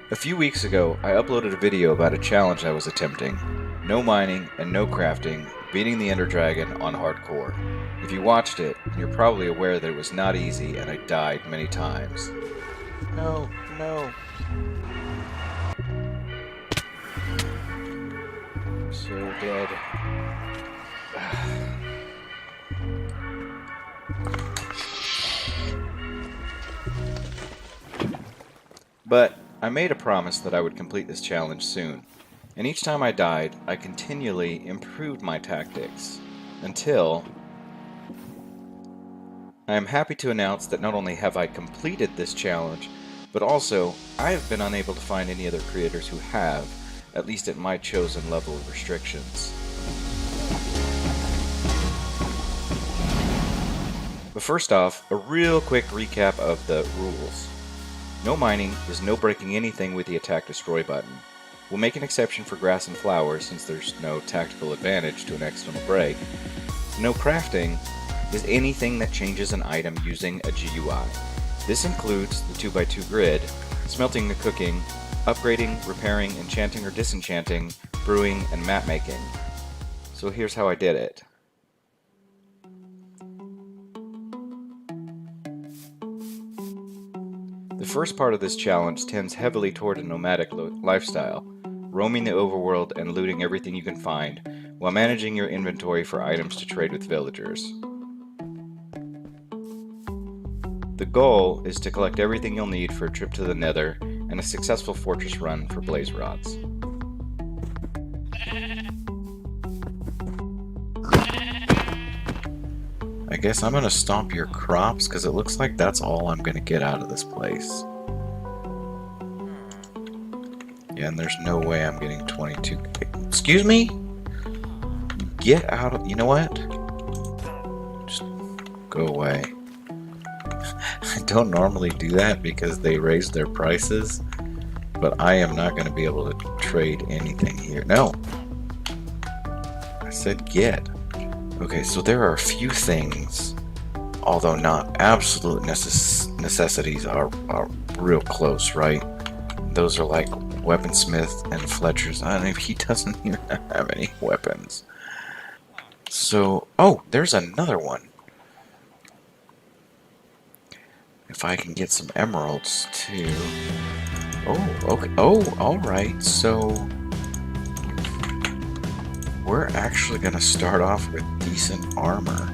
A few weeks ago, I uploaded a video about a challenge I was attempting. No mining and no crafting, beating the Ender Dragon on hardcore. If you watched it, you're probably aware that it was not easy and I died many times. No, no. I'm so dead. But I made a promise that I would complete this challenge soon, and each time I died, I continually improved my tactics, until I am happy to announce that not only have I completed this challenge, but also I have been unable to find any other creators who have, at least at my chosen level of restrictions. But first off, a real quick recap of the rules. No mining is no breaking anything with the attack destroy button. We'll make an exception for grass and flowers since there's no tactical advantage to an external break. No crafting is anything that changes an item using a GUI. This includes the 2x2 grid, smelting and cooking, upgrading, repairing, enchanting or disenchanting, brewing, and map making. So here's how I did it. The first part of this challenge tends heavily toward a nomadic lifestyle, roaming the overworld and looting everything you can find, while managing your inventory for items to trade with villagers. The goal is to collect everything you'll need for a trip to the Nether and a successful fortress run for blaze rods. I guess I'm gonna stomp your crops because it looks like that's all I'm gonna get out of this place. Yeah, and there's no way I'm getting 22. Excuse me? Get out of. You know what? Just go away. I don't normally do that because they raise their prices, but I am not going to be able to trade anything here. No! I said get. Okay, so there are a few things, although not absolute necessities, are real close, right? Those are like Weaponsmith and Fletcher's. I don't know if he doesn't even have any weapons. So, oh, there's another one. If I can get some emeralds too. Oh, okay. Oh, alright. So we're actually gonna start off with decent armor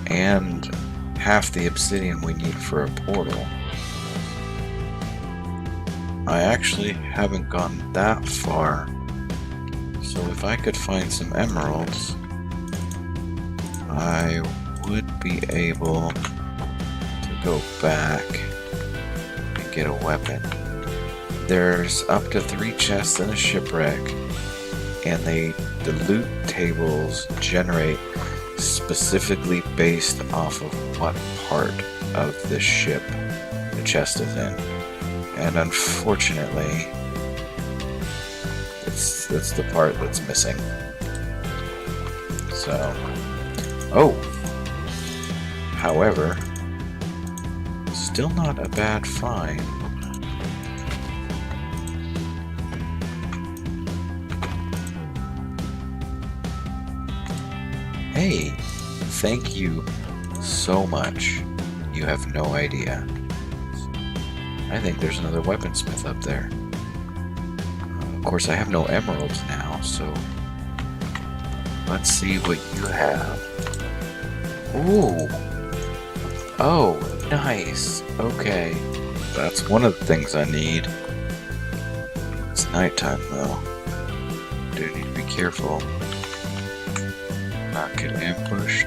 and half the obsidian we need for a portal. I actually haven't gone that far. So if I could find some emeralds, I would be able to go back and get a weapon. There's up to 3 chests in a shipwreck, and the loot tables generate specifically based off of what part of the ship the chest is in. And unfortunately, that's the part that's missing. So, oh, however, still not a bad find. Hey, thank you so much. You have no idea. I think there's another weaponsmith up there. Of course, I have no emeralds now, so let's see what you have. Ooh. Oh, nice. Okay. That's one of the things I need. It's nighttime, though. Do need to be careful. Not get ambushed.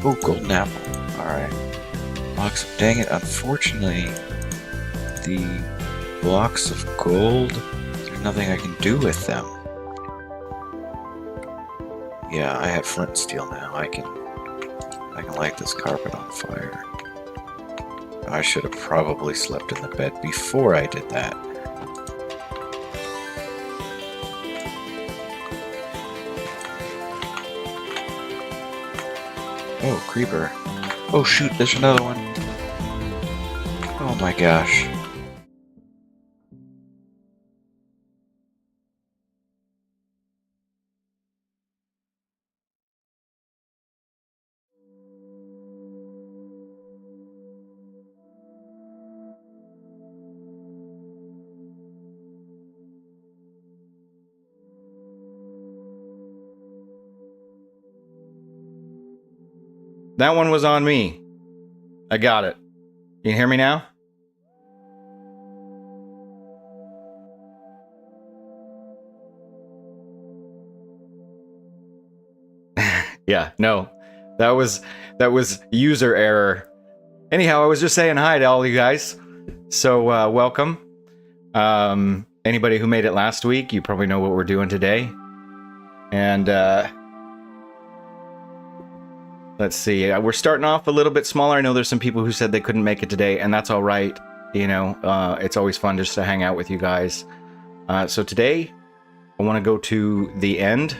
Oh, golden apple. Alright. Blocks of, dang it, unfortunately, the blocks of gold, there's nothing I can do with them. Yeah, I have flint and steel now. I can light this carpet on fire. I should have probably slept in the bed before I did that. Oh, creeper. Oh shoot, there's another one. Oh my gosh. That one was on me. I got it. You hear me now? Yeah, no. That was user error. Anyhow, I was just saying hi to all you guys. So, welcome. Anybody who made it last week, you probably know what we're doing today. And, let's see. We're starting off a little bit smaller. I know there's some people who said they couldn't make it today, and that's all right. You know, it's always fun just to hang out with you guys. So today, I want to go to the end.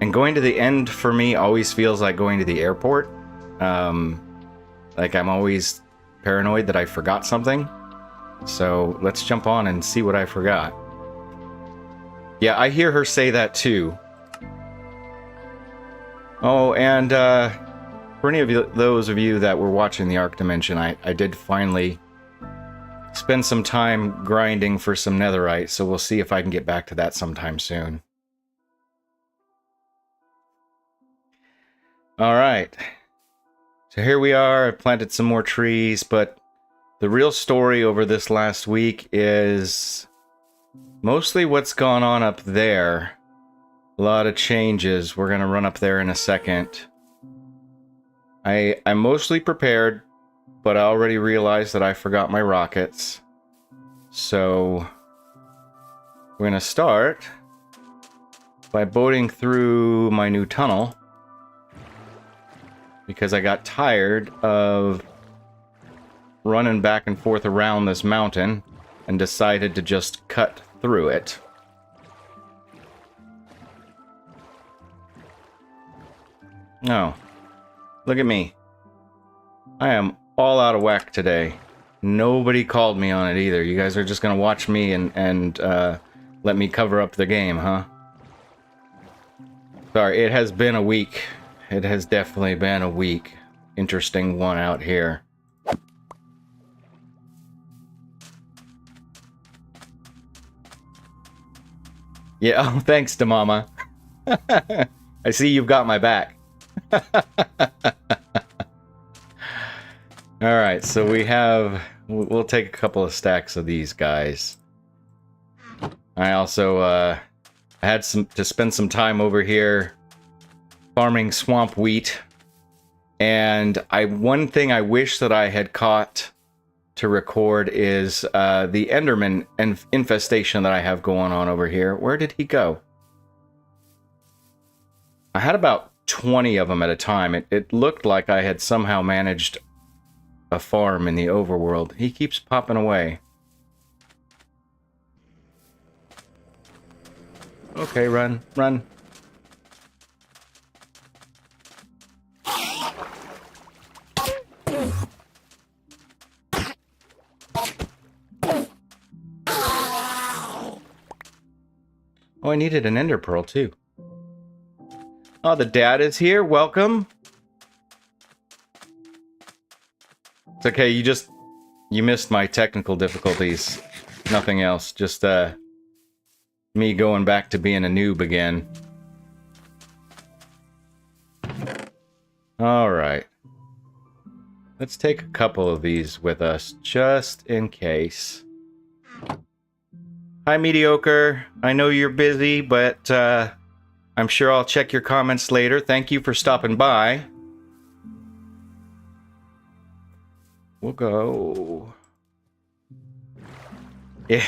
And going to the end for me always feels like going to the airport. Like I'm always paranoid that I forgot something. So let's jump on and see what I forgot. Yeah, I hear her say that too. Oh, and for any of those of you that were watching the Arc Dimension, I did finally spend some time grinding for some netherite, so we'll see if I can get back to that sometime soon. Alright, so here we are. I planted some more trees, but the real story over this last week is mostly what's gone on up there. A lot of changes. We're going to run up there in a second. I'm mostly prepared, but I already realized that I forgot my rockets. So we're going to start by boating through my new tunnel, because I got tired of running back and forth around this mountain and decided to just cut through it. Oh, look at me. I am all out of whack today. Nobody called me on it either. You guys are just gonna watch me and let me cover up the game, huh? Sorry, it has been a week. It has definitely been a week. Interesting one out here. Yeah, oh, thanks to Mama. I see you've got my back. Alright, so we'll take a couple of stacks of these guys. I also, I had to spend some time over here farming swamp wheat, and one thing I wish that I had caught to record is the Enderman infestation that I have going on over here. Where did he go? I had about 20 of them at a time. It looked like I had somehow managed a farm in the overworld. He keeps popping away. Okay, run, run. Oh, I needed an ender pearl, too. Oh, the dad is here. Welcome. It's okay, you missed my technical difficulties. Nothing else. Just, me going back to being a noob again. Alright. Let's take a couple of these with us, just in case. Hi, Mediocre. I know you're busy, but I'm sure I'll check your comments later. Thank you for stopping by. We'll go... Yeah.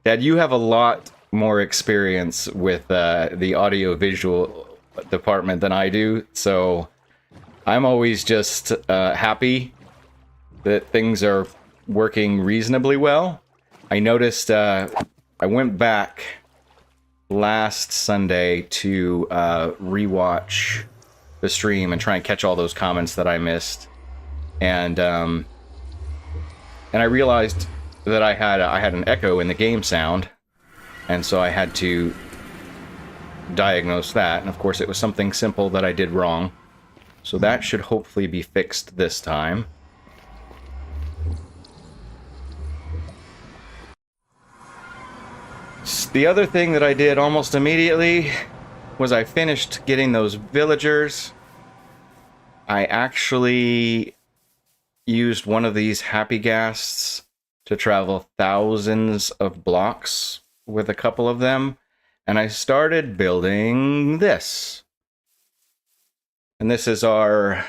Dad, you have a lot more experience with the audio-visual department than I do, so I'm always just happy that things are working reasonably well. I noticed I went back last Sunday to rewatch the stream and try and catch all those comments that I missed, and I realized that I had an echo in the game sound, and so I had to diagnose that, and of course it was something simple that I did wrong, so that should hopefully be fixed this time. The other thing that I did almost immediately was I finished getting those villagers. I actually used one of these happy ghasts to travel thousands of blocks with a couple of them, and I started building this. And this is our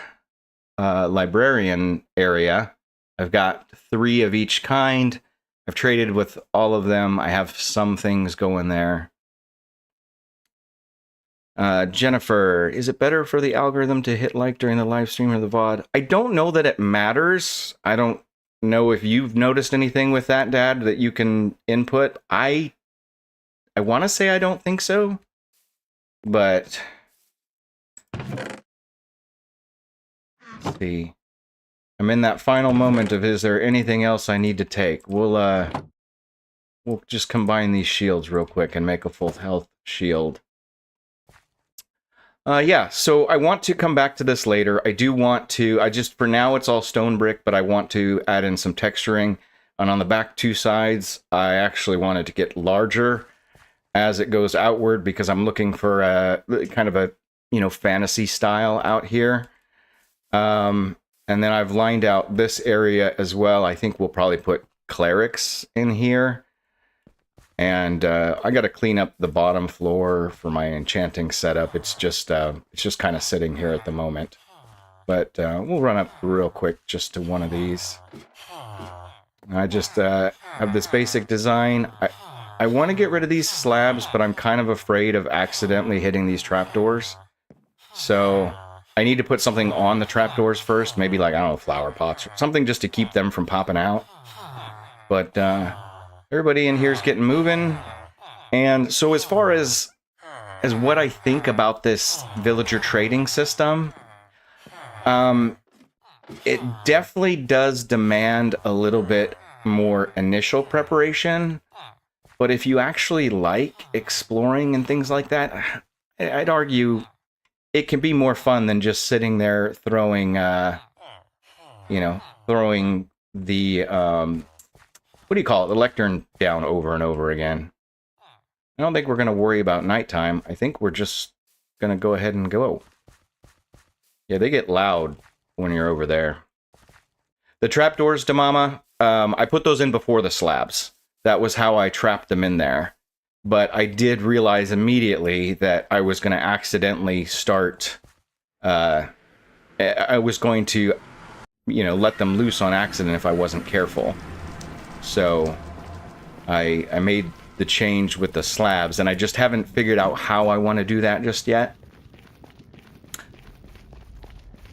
librarian area. I've got 3 of each kind. I've traded with all of them. I have some things going there. Jennifer, is it better for the algorithm to hit like during the live stream or the VOD? I don't know that it matters. I don't know if you've noticed anything with that, Dad, that you can input. I want to say I don't think so, but let's see. I'm in that final moment of, is there anything else I need to take? We'll just combine these shields real quick and make a full health shield. Yeah, so I want to come back to this later. I do want to, for now it's all stone brick, but I want to add in some texturing. And on the back 2 sides, I actually wanted to get larger as it goes outward because I'm looking for a kind of a, fantasy style out here. And then I've lined out this area as well. I think we'll probably put clerics in here. And I got to clean up the bottom floor for my enchanting setup. It's just kind of sitting here at the moment. But we'll run up real quick just to one of these. I just have this basic design. I want to get rid of these slabs, but I'm kind of afraid of accidentally hitting these trapdoors. So I need to put something on the trapdoors first. Maybe like, I don't know, flower pots or something just to keep them from popping out. But everybody in here is getting moving. And so as far as what I think about this villager trading system, it definitely does demand a little bit more initial preparation. But if you actually like exploring and things like that, I'd argue it can be more fun than just sitting there throwing, throwing the, what do you call it? The lectern down over and over again. I don't think we're going to worry about nighttime. I think we're just going to go ahead and go. Yeah, they get loud when you're over there. The trapdoors, Damama, I put those in before the slabs. That was how I trapped them in there. But I did realize immediately that I was going to accidentally start... I was going to, let them loose on accident if I wasn't careful. So I made the change with the slabs, and I just haven't figured out how I want to do that just yet.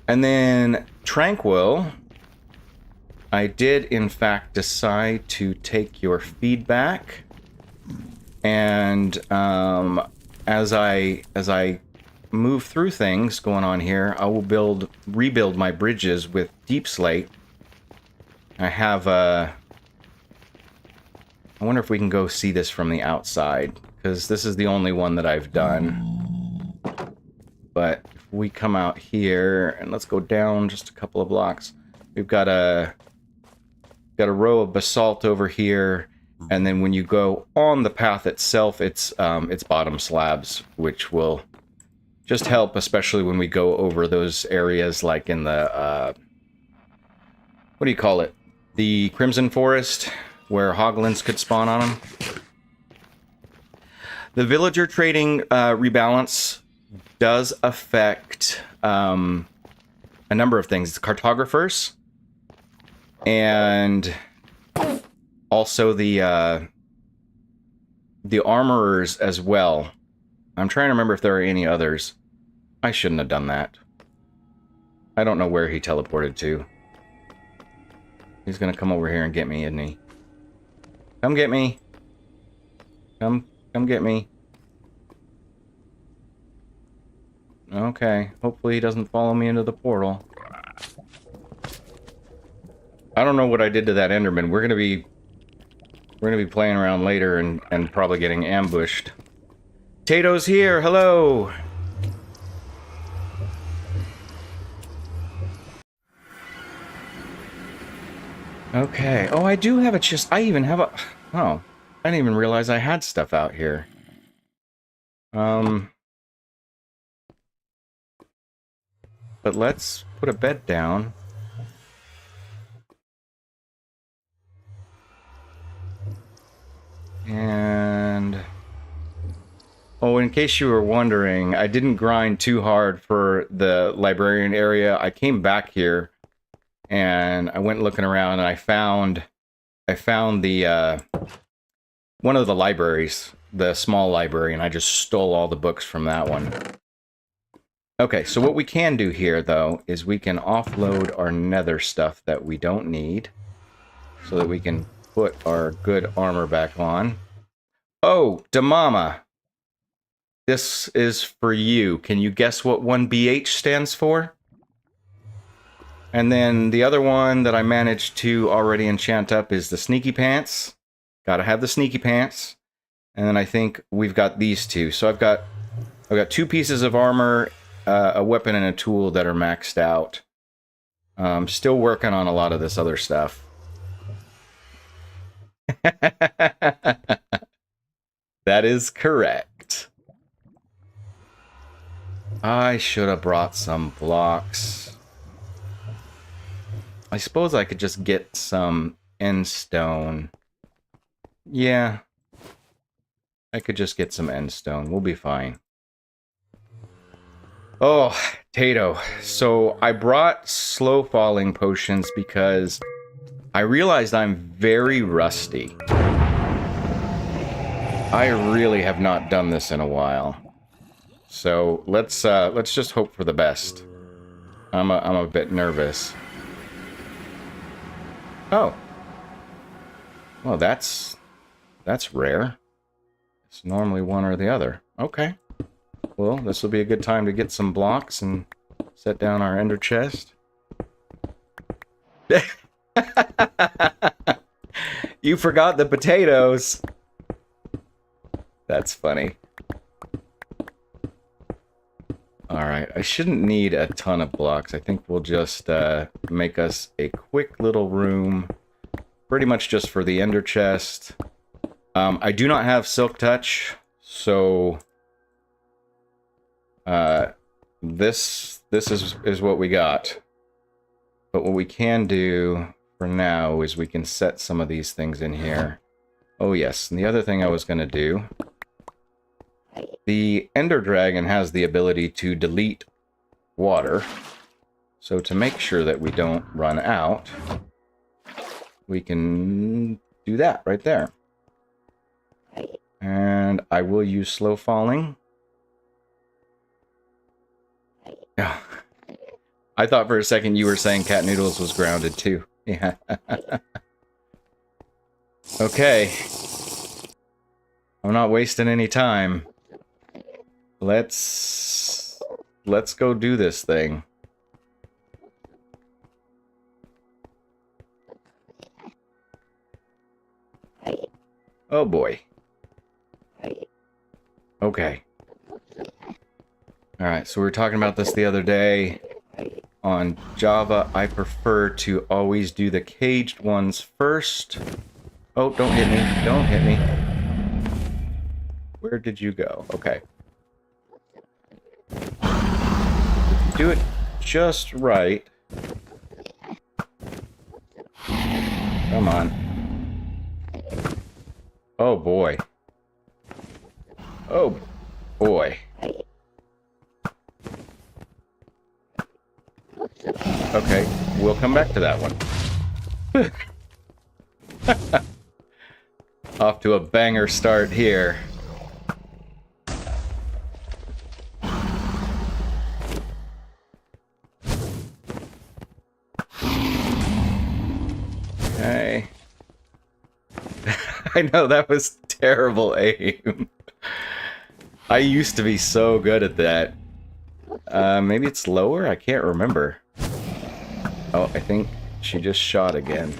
And then Tranquil, I did in fact decide to take your feedback, and as I move through things going on here, I will rebuild my bridges with deep slate. I have I wonder if we can go see this from the outside, because this is the only one that I've done. But if we come out here, and let's go down just a couple of blocks, we've got a row of basalt over here, and then when you go on the path itself, it's bottom slabs, which will just help, especially when we go over those areas like in the, what do you call it? The Crimson Forest, where hoglins could spawn on them. The villager trading rebalance does affect a number of things. It's cartographers, and also the armorers as well. I'm trying to remember if there are any others. I shouldn't have done that. I don't know where he teleported to. He's gonna come over here and get me, isn't he? Come get me. Come get me. Okay, hopefully he doesn't follow me into the portal. I don't know what I did to that Enderman. We're gonna be playing around later and probably getting ambushed. Tato's here, hello! Okay. Oh, I do have a chest. I even have a... Oh. I didn't even realize I had stuff out here. But let's put a bed down. And... oh, in case you were wondering, I didn't grind too hard for the librarian area. I came back here and I went looking around and I found the one of the libraries, the small library, and I just stole all the books from that one. Okay, so what we can do here, though, is we can offload our nether stuff that we don't need so that we can put our good armor back on. Oh, Damama! This is for you. Can you guess what 1BH stands for? And then the other one that I managed to already enchant up is the Sneaky Pants. Gotta have the Sneaky Pants. And then I think we've got these two. So I've got 2 pieces of armor, a weapon, and a tool that are maxed out. Still working on a lot of this other stuff. That is correct. I should have brought some blocks. I suppose I could just get some end stone. Yeah. I could just get some end stone. We'll be fine. Oh, Tato. So I brought slow falling potions because I realized I'm very rusty. I really have not done this in a while. So let's just hope for the best. I'm a bit nervous. Oh. Well, that's rare. It's normally one or the other. Okay. Well, this will be a good time to get some blocks and set down our ender chest. You forgot the potatoes. That's funny. Alright, I shouldn't need a ton of blocks. I think we'll just make us a quick little room. Pretty much just for the ender chest. I do not have silk touch, so this is what we got. But what we can do for now is we can set some of these things in here. Oh yes, and the other thing I was going to do, the Ender Dragon has the ability to delete water. So to make sure that we don't run out, we can do that right there. And I will use slow falling. Yeah. I thought for a second you were saying Cat Noodles was grounded too. Yeah. Okay. I'm not wasting any time. Let's go do this thing. Oh boy. Okay. Alright, so we were talking about this the other day. On Java, I prefer to always do the caged ones first. Oh, don't hit me. Don't hit me. Where did you go? Okay. If you do it just right. Come on. Oh boy. Oh boy. Okay, we'll come back to that one. Off to a banger start here. Okay. I know, that was terrible aim. I used to be so good at that. Maybe it's lower? I can't remember. Oh, I think she just shot again.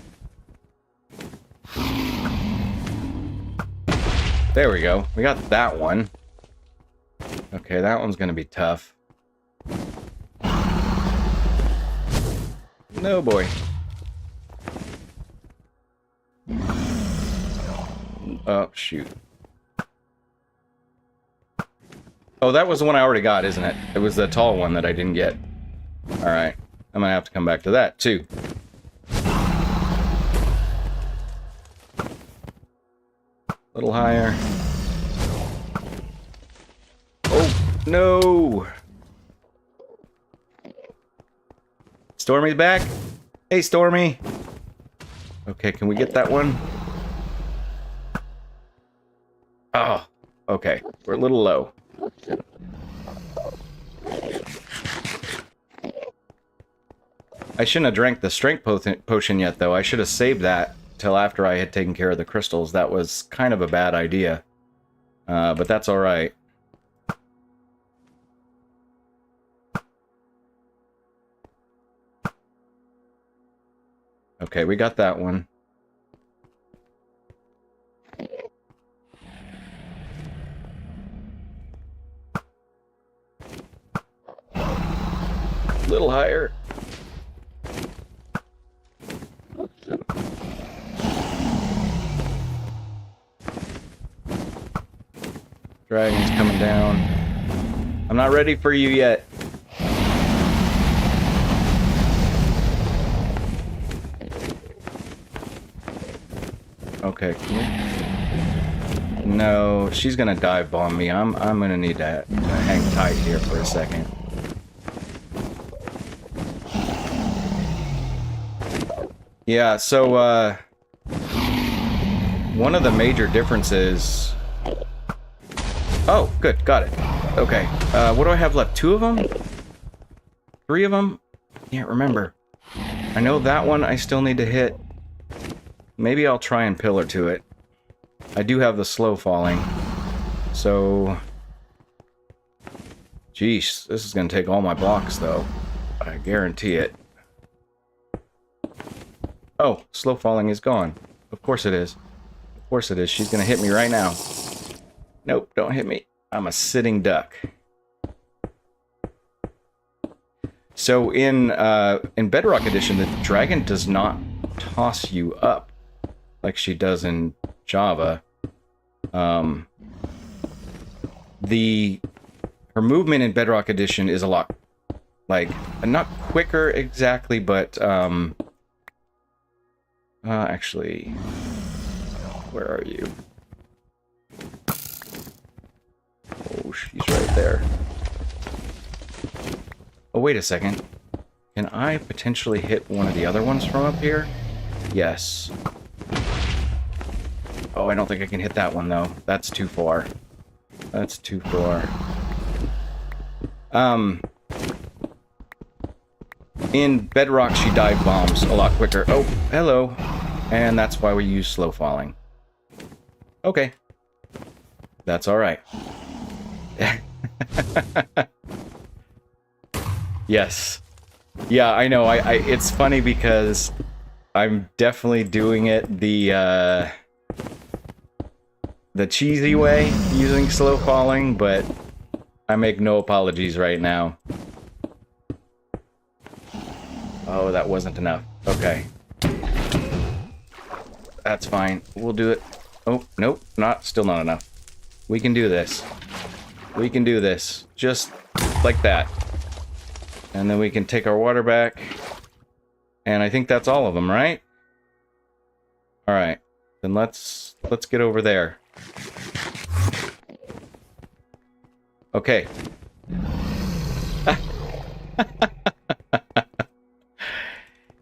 There we go. We got that one. Okay, that one's gonna be tough. No, boy. Oh, shoot. Oh, that was the one I already got, isn't it? It was the tall one that I didn't get. Alright. I'm gonna have to come back to that, too. A little higher. Oh, no! Stormy's back? Hey, Stormy! Okay, can we get that one? Oh, okay. We're a little low. I shouldn't have drank the strength potion yet, though. I should have saved that till after I had taken care of the crystals. That was kind of a bad idea. But that's alright. Okay, we got that one. A little higher. Dragon's coming down. I'm not ready for you yet. Okay. No, she's gonna dive bomb me. I'm gonna need to hang tight here for a second. Yeah, so one of the major differences. Oh, good, got it. Okay, what do I have left? 2 of them? 3 of them? Can't remember. I know that one I still need to hit. Maybe I'll try and pillar to it. I do have the slow falling. So... Jeez, this is gonna take all my blocks, though. I guarantee it. Oh, slow falling is gone. Of course it is. Of course it is. She's gonna hit me right now. Nope, don't hit me. I'm a sitting duck. So in Bedrock Edition, the dragon does not toss you up like she does in Java. Her movement in Bedrock Edition is a lot, like, not quicker exactly, but actually, where are you? Oh, she's right there. Oh, wait a second. Can I potentially hit one of the other ones from up here? Yes. Oh, I don't think I can hit that one, though. That's too far. That's too far. In Bedrock, she dive bombs a lot quicker. Oh, hello. And that's why we use slow falling. Okay. That's alright. Yes. Yeah, I know. It's funny because I'm definitely doing it the cheesy way, using slow falling, but I make no apologies right now. Oh, that wasn't enough. Okay. That's fine. We'll do it. Oh, nope. Still not enough. We can do this. We can do this. Just like that. And then we can take our water back. And I think that's all of them, right? Alright. Then let's get over there. Okay.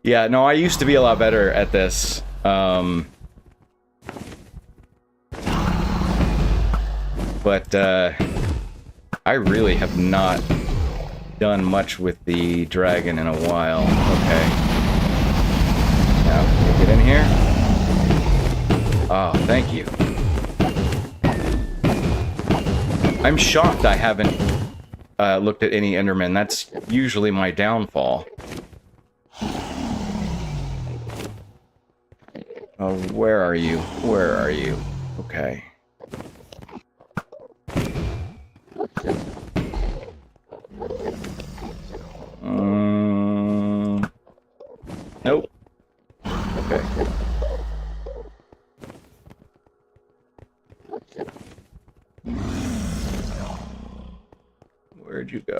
Yeah, no, I used to be a lot better at this. But I really have not done much with the dragon in a while. Okay. Now, can we get in here? Oh, thank you. I'm shocked I haven't looked at any Endermen. That's usually my downfall. Oh, where are you? Where are you? Okay. Nope. Okay. Where'd you go?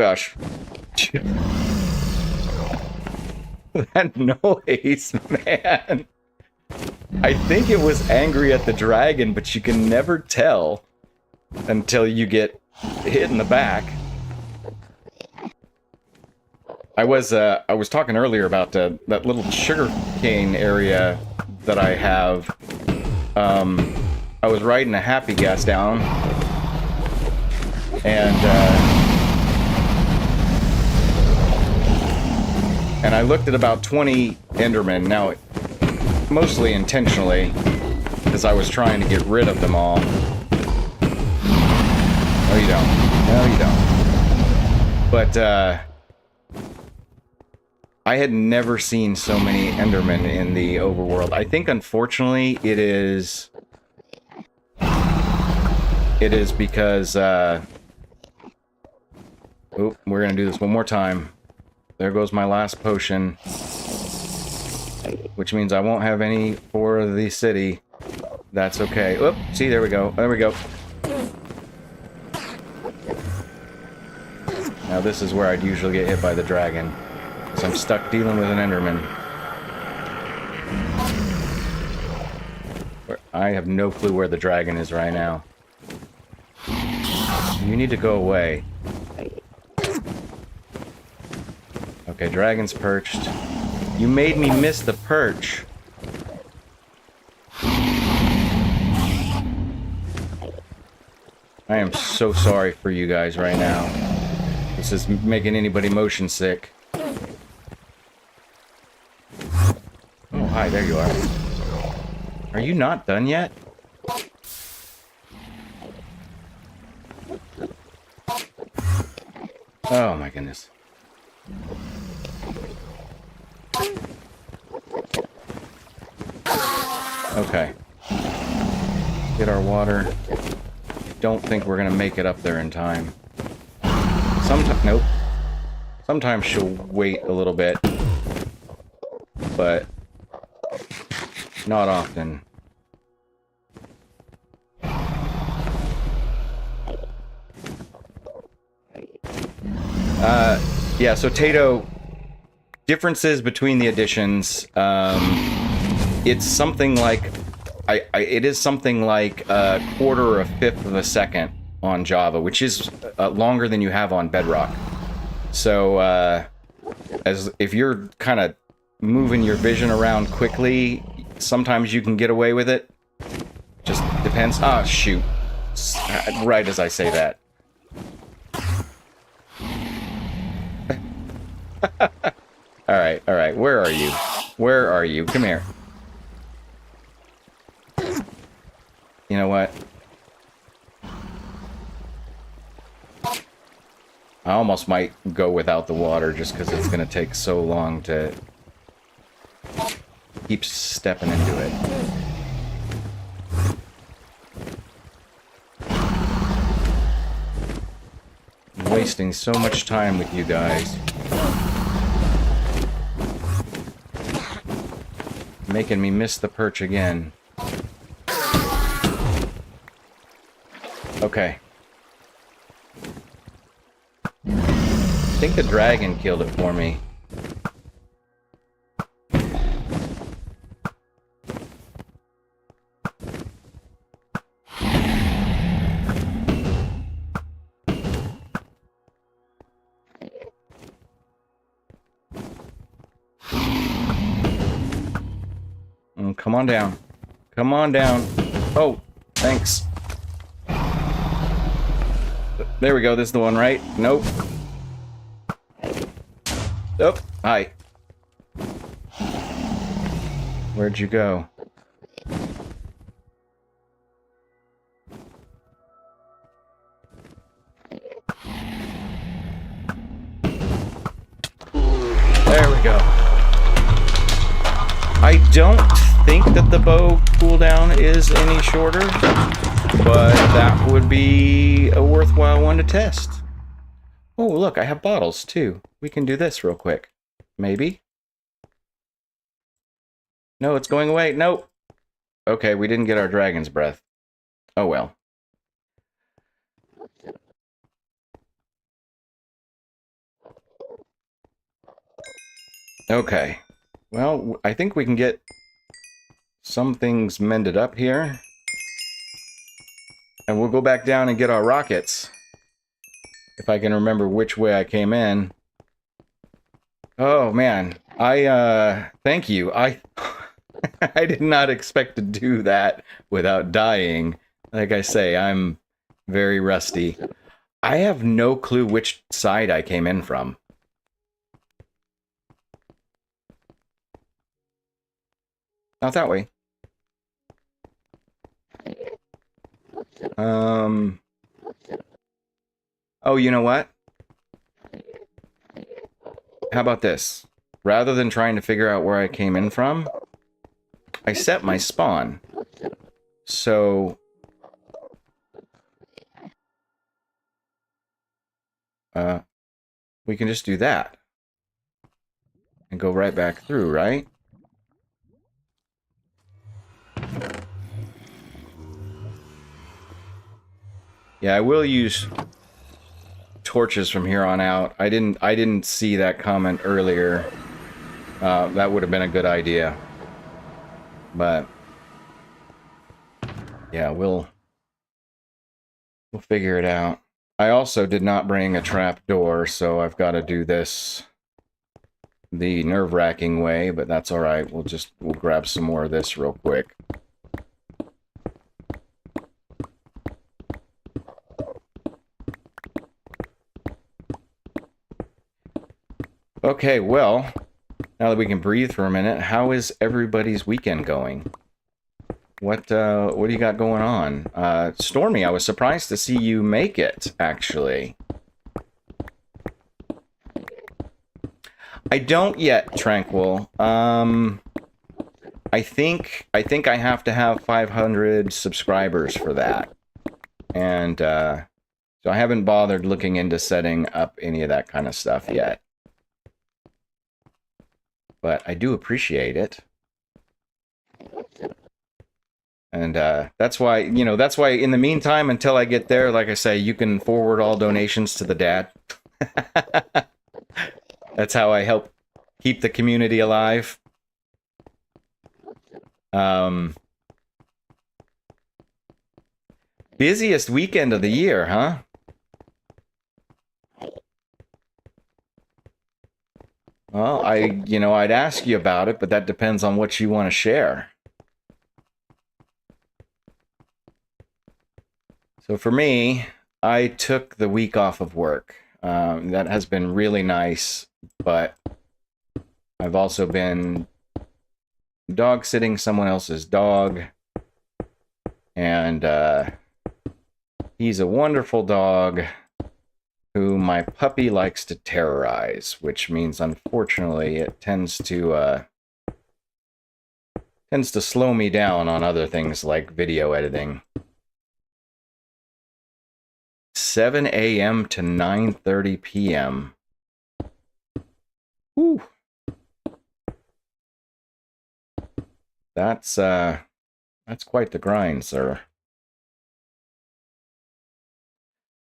gosh. That noise, man. I think it was angry at the dragon, but you can never tell until you get hit in the back. I was talking earlier about that little sugar cane area that I have. I was riding a happy gas down, and I looked at about 20 Endermen. Now, mostly intentionally, because I was trying to get rid of them all. No, you don't. No, you don't. But, I had never seen so many Endermen in the overworld. I think, unfortunately, it is because, oh, we're gonna do this one more time. There goes my last potion. Which means I won't have any for the city. That's okay. Oop, see, there we go. There we go. Now this is where I'd usually get hit by the dragon. So I'm stuck dealing with an Enderman. I have no clue where the dragon is right now. You need to go away. Okay, dragon's perched. You made me miss the perch. I am so sorry for you guys right now. This is making anybody motion sick. Oh, hi, there you are. Are you not done yet? Oh my goodness. Okay. Get our water. I don't think we're gonna make it up there in time. Nope. Sometimes she'll wait a little bit. But not often. Yeah, so Tato, differences between the editions, it's something like, it is something like a quarter or a fifth of a second on Java, which is longer than you have on Bedrock. So, if you're kind of moving your vision around quickly, sometimes you can get away with it. Just depends. Ah, shoot. Right as I say that. Alright, where are you? Where are you? Come here. You know what? I almost might go without the water just because it's going to take so long to keep stepping into it. I'm wasting so much time with you guys. Making me miss the perch again. Okay. I think the dragon killed it for me. Come on down. Come on down. Oh, thanks. There we go. This is the one, right? Nope. Oh, hi. Where'd you go? There we go. I don't think that the bow cooldown is any shorter, but that would be a worthwhile one to test. Oh, look, I have bottles too. We can do this real quick. Maybe? No, it's going away. Nope. Okay, we didn't get our dragon's breath. Oh well. Okay. Well, I think we can get some things mended up here. And we'll go back down and get our rockets. If I can remember which way I came in. Oh, man. Thank you. I did not expect to do that without dying. Like I say, I'm very rusty. I have no clue which side I came in from. Not that way. Oh, you know what? How about this? Rather than trying to figure out where I came in from, I set my spawn. So... we can just do that. And go right back through, right? Yeah, I will use torches from here on out. I didn't see that comment earlier. That would have been a good idea. But yeah, we'll figure it out. I also did not bring a trap door, so I've got to do this the nerve-wracking way, but that's all right. We'll grab some more of this real quick. Okay, well, now that we can breathe for a minute, how is everybody's weekend going? What do you got going on? Stormy, I was surprised to see you make it, actually. I don't yet, Tranquil. I think I have to have 500 subscribers for that. And, so I haven't bothered looking into setting up any of that kind of stuff yet. But I do appreciate it. And that's why, you know, that's why in the meantime, until I get there, like I say, you can forward all donations to the dad. That's how I help keep the community alive. Busiest weekend of the year, huh? Well, I'd ask you about it, but that depends on what you want to share. So for me, I took the week off of work. That has been really nice, but I've also been dog sitting someone else's dog, and he's a wonderful dog who my puppy likes to terrorize, which means unfortunately it tends to slow me down on other things like video editing. 7 a.m. to 9:30 p.m. Whew. That's quite the grind, sir.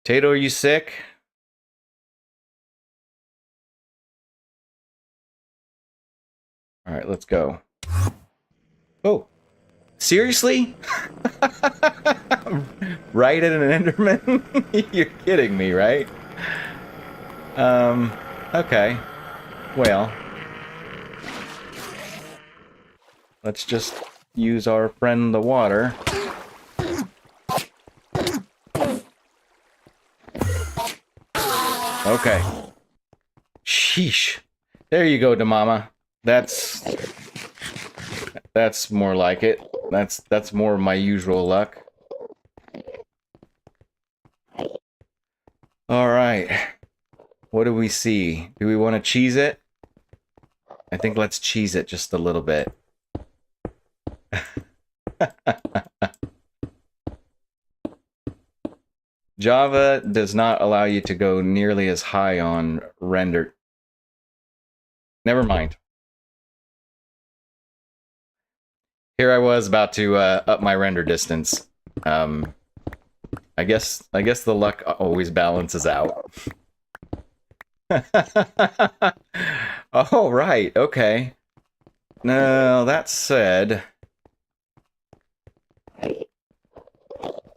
Tato, are you sick? All right, let's go. Oh, seriously? Right at an Enderman? You're kidding me, right? Okay. Well, let's just use our friend the water. Okay. Sheesh. There you go, Damama. That's more like it. That's more of my usual luck. All right. What do we see? Do we want to cheese it? I think let's cheese it just a little bit. Java does not allow you to go nearly as high on render. Never mind. Here I was about to up my render distance. I guess the luck always balances out. Oh, right. Okay. Now, that said,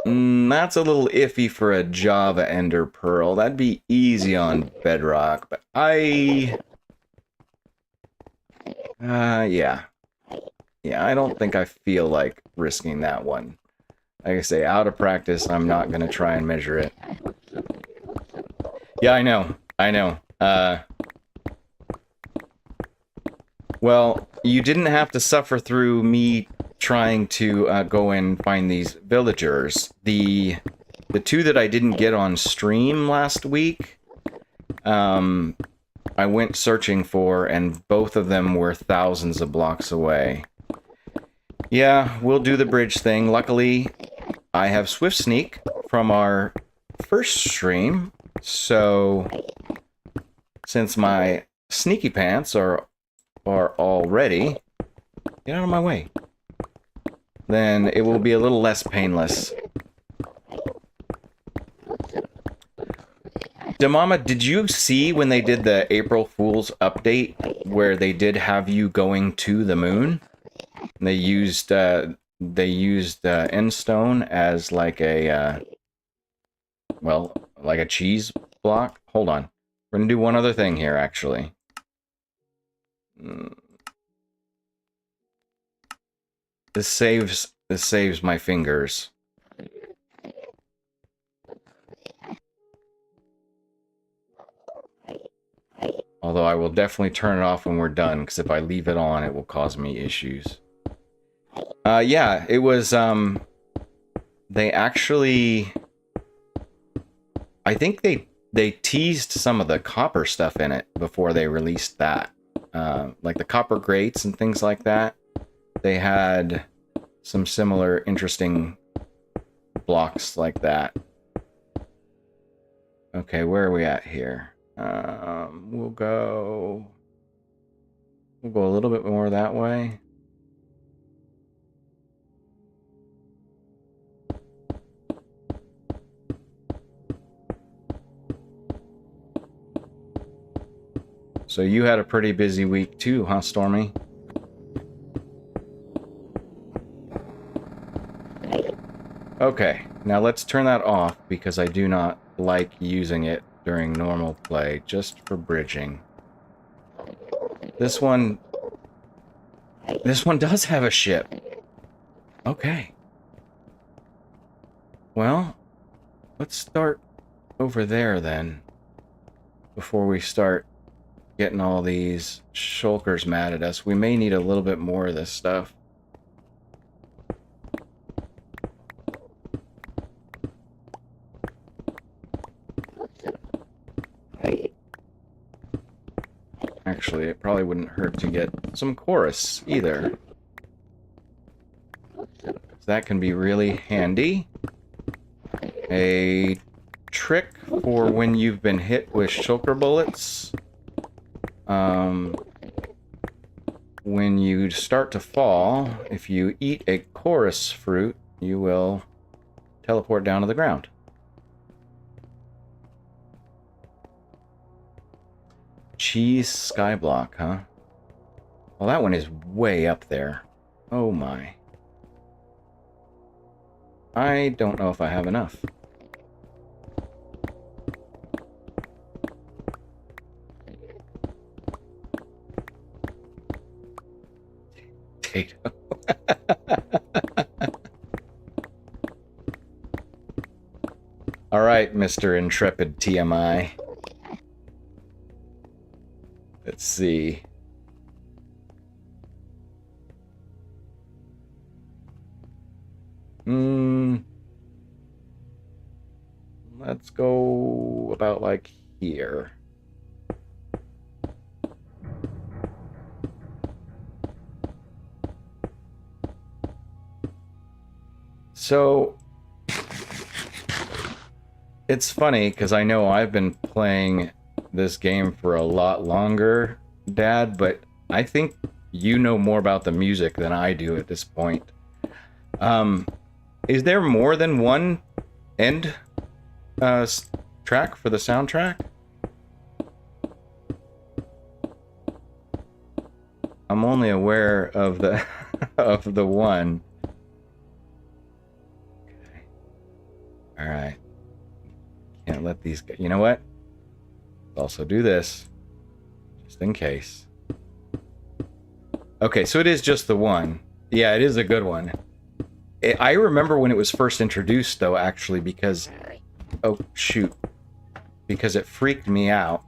that's a little iffy for a Java Ender Pearl. That'd be easy on Bedrock, but yeah. Yeah, I don't think I feel like risking that one. Like I say, out of practice, I'm not going to try and measure it. Yeah, I know. I know. Well, you didn't have to suffer through me trying to go and find these villagers. The two that I didn't get on stream last week, I went searching for, and both of them were thousands of blocks away. Yeah, we'll do the bridge thing. Luckily, I have Swift Sneak from our first stream, so since my sneaky pants are all ready, get out of my way, then it will be a little less painless. Demama, did you see when they did the April Fool's update where they did have you going to the moon? And they used Endstone as like a well, like a cheese block. Hold on, we're gonna do one other thing here, actually. This saves my fingers. Although I will definitely turn it off when we're done, because if I leave it on, it will cause me issues. Yeah, it was, they actually... I think they teased some of the copper stuff in it before they released that. Like the copper grates and things like that. They had some similar interesting blocks like that. Okay, where are we at here? We'll go a little bit more that way. So you had a pretty busy week too, huh, Stormy? Okay, now let's turn that off because I do not like using it during normal play, just for bridging. This one does have a ship. Okay. Well, let's start over there then, before we start getting all these shulkers mad at us. We may need a little bit more of this stuff. Actually, it probably wouldn't hurt to get some chorus either. That can be really handy. A trick for when you've been hit with shulker bullets. When you start to fall, if you eat a chorus fruit, you will teleport down to the ground. Cheese skyblock, huh? Well, that one is way up there. Oh my. I don't know if I have enough. Potato. All right, Mr. Intrepid TMI. Let's see. Let's go about like here. So it's funny because I know I've been playing this game for a lot longer, Dad, but I think you know more about the music than I do at this point. Is there more than one end track for the soundtrack? I'm only aware of the of the one. Okay. All right. Can't let these go. You know what? Let's also do this, just in case. Okay, so it is just the one. Yeah, it is a good one. I remember when it was first introduced, though, actually, because... Oh, shoot. Because it freaked me out.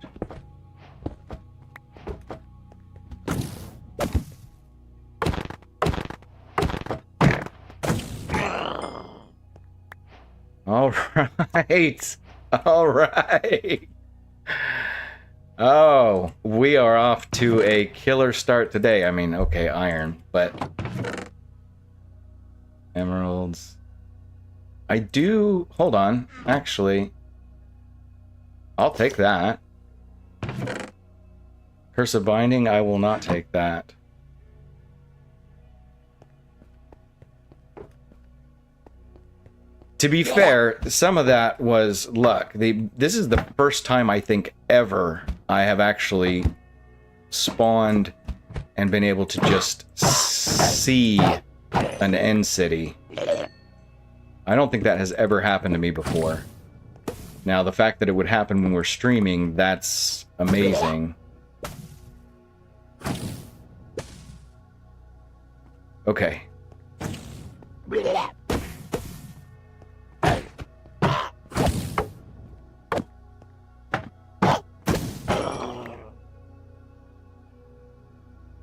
All right. All right. Oh, we are off to a killer start today. I mean, okay, iron, but... Emeralds. I do... Hold on. Actually, I'll take that. Curse of Binding, I will not take that. To be fair, some of that was luck. This is the first time, I think, ever I have actually spawned and been able to just see an end city. I don't think that has ever happened to me before. Now, the fact that it would happen when we're streaming, that's amazing. Okay.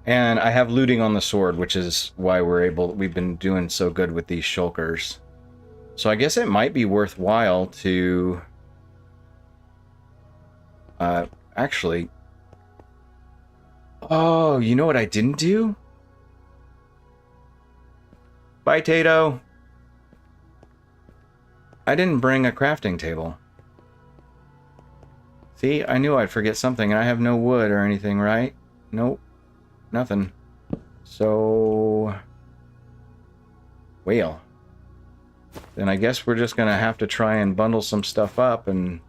And I have looting on the sword, which is why we've been doing so good with these shulkers. So I guess it might be worthwhile to... actually... Oh, you know what I didn't do? Bye, Tato. I didn't bring a crafting table. See, I knew I'd forget something, and I have no wood or anything, right? Nope. Nothing. So... Well. Then I guess we're just gonna have to try and bundle some stuff up and...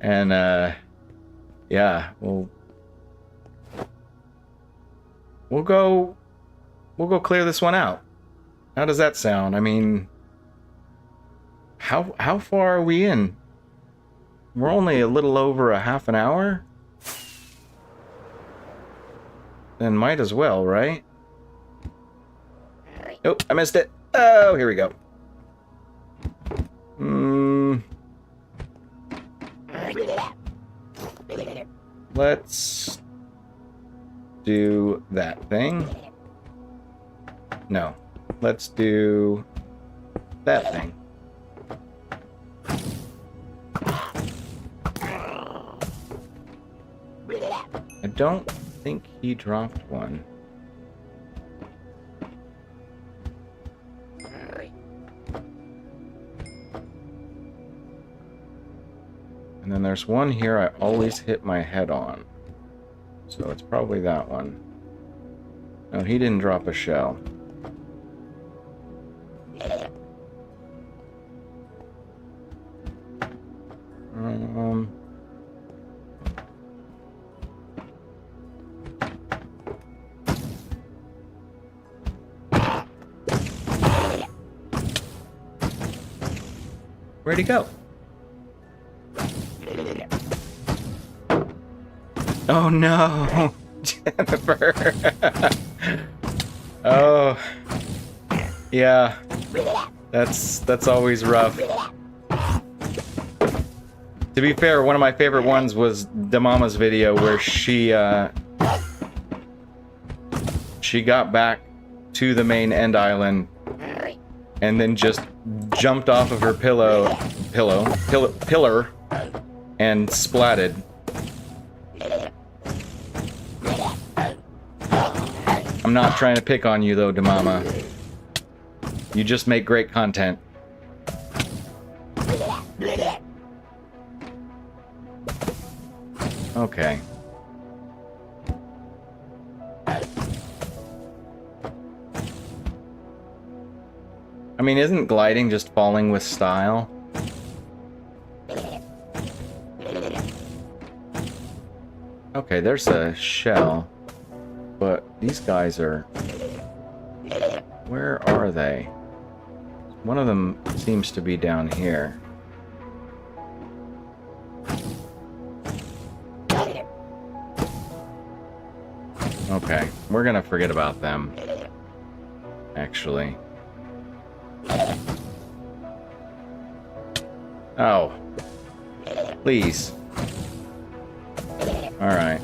and, yeah, we'll go clear this one out. How does that sound? I mean... How far are we in? We're only a little over a half an hour? Then might as well, right? Oh, I missed it. Oh, here we go. Let's do that thing. No. Let's do that thing. I don't think he dropped one. And then there's one here I always hit my head on. So it's probably that one. No, he didn't drop a shell. Where'd he go? Oh no, Jennifer. Oh, yeah. That's always rough. To be fair, one of my favorite ones was Damama's video where she got back to the main end island and then just jumped off of her pillar and splatted. I'm not trying to pick on you though, Damama. You just make great content. Okay. I mean, isn't gliding just falling with style? Okay, there's a shell. But these guys are... Where are they? One of them seems to be down here. Okay, we're gonna forget about them. Actually. Oh. Please. Alright.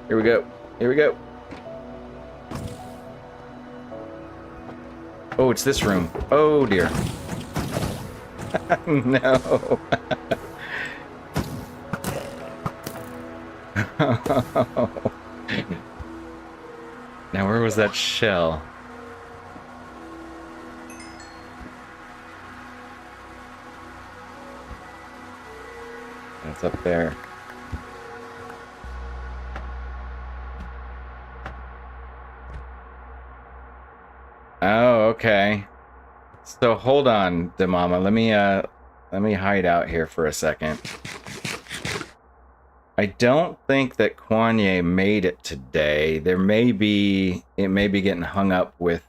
Here we go. Here we go. Oh, it's this room. Oh, dear. No. Now, where was that shell? It's up there. Oh, okay. So hold on, Demama. Let me hide out here for a second. I don't think that Kwanye made it today. It may be getting hung up with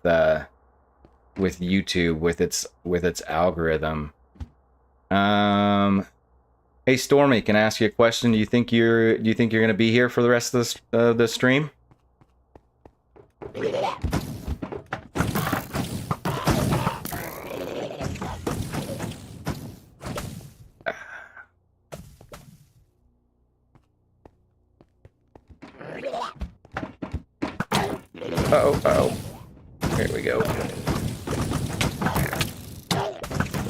YouTube with its algorithm. Hey Stormy, can I ask you a question? Do you think you're gonna be here for the rest of the stream? Uh-oh. Here we go.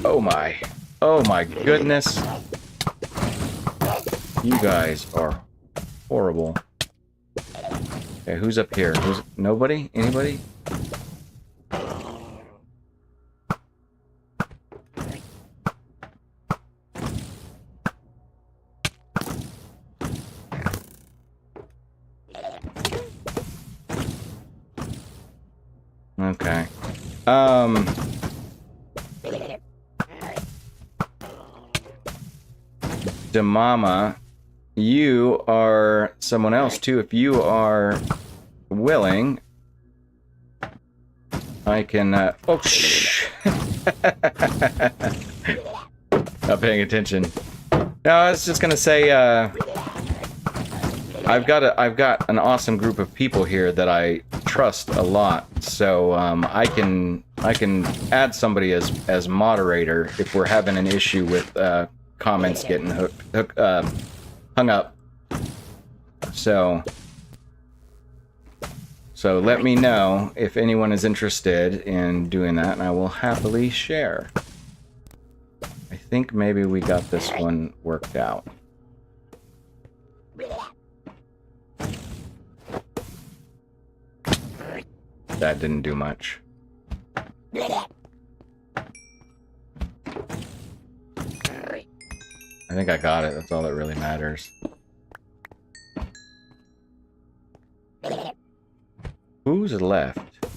Oh my. Oh my goodness. You guys are horrible. Okay, who's up here? Nobody? Anybody? Okay. Demama, you are someone else too. If you are willing, I can. Oh, shh. Not paying attention. No, I was just gonna say. I've got an awesome group of people here that I trust a lot, so I can add somebody as moderator if we're having an issue with comments getting hung up. So let me know if anyone is interested in doing that, and I will happily share. I think maybe we got this one worked out. That didn't do much. I think I got it. That's all that really matters. Who's left?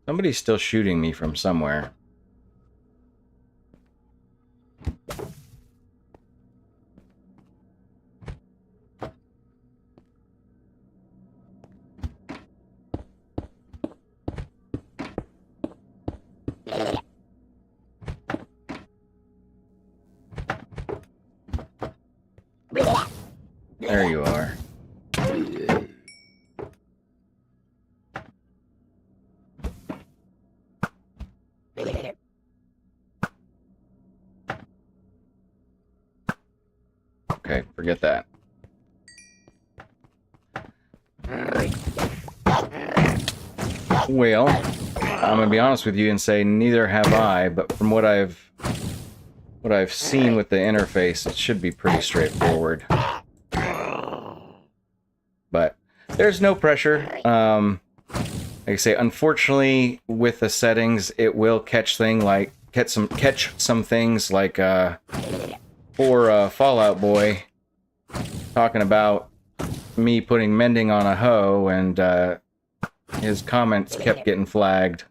Somebody's still shooting me from somewhere. There you are. Okay, forget that. Well, I'm gonna be honest with you and say neither have I, but from what I've seen with the interface, it should be pretty straightforward. But there's no pressure. Like I say, unfortunately, with the settings, it will catch some things like poor Fallout Boy talking about me putting mending on a hoe and His comments kept getting flagged.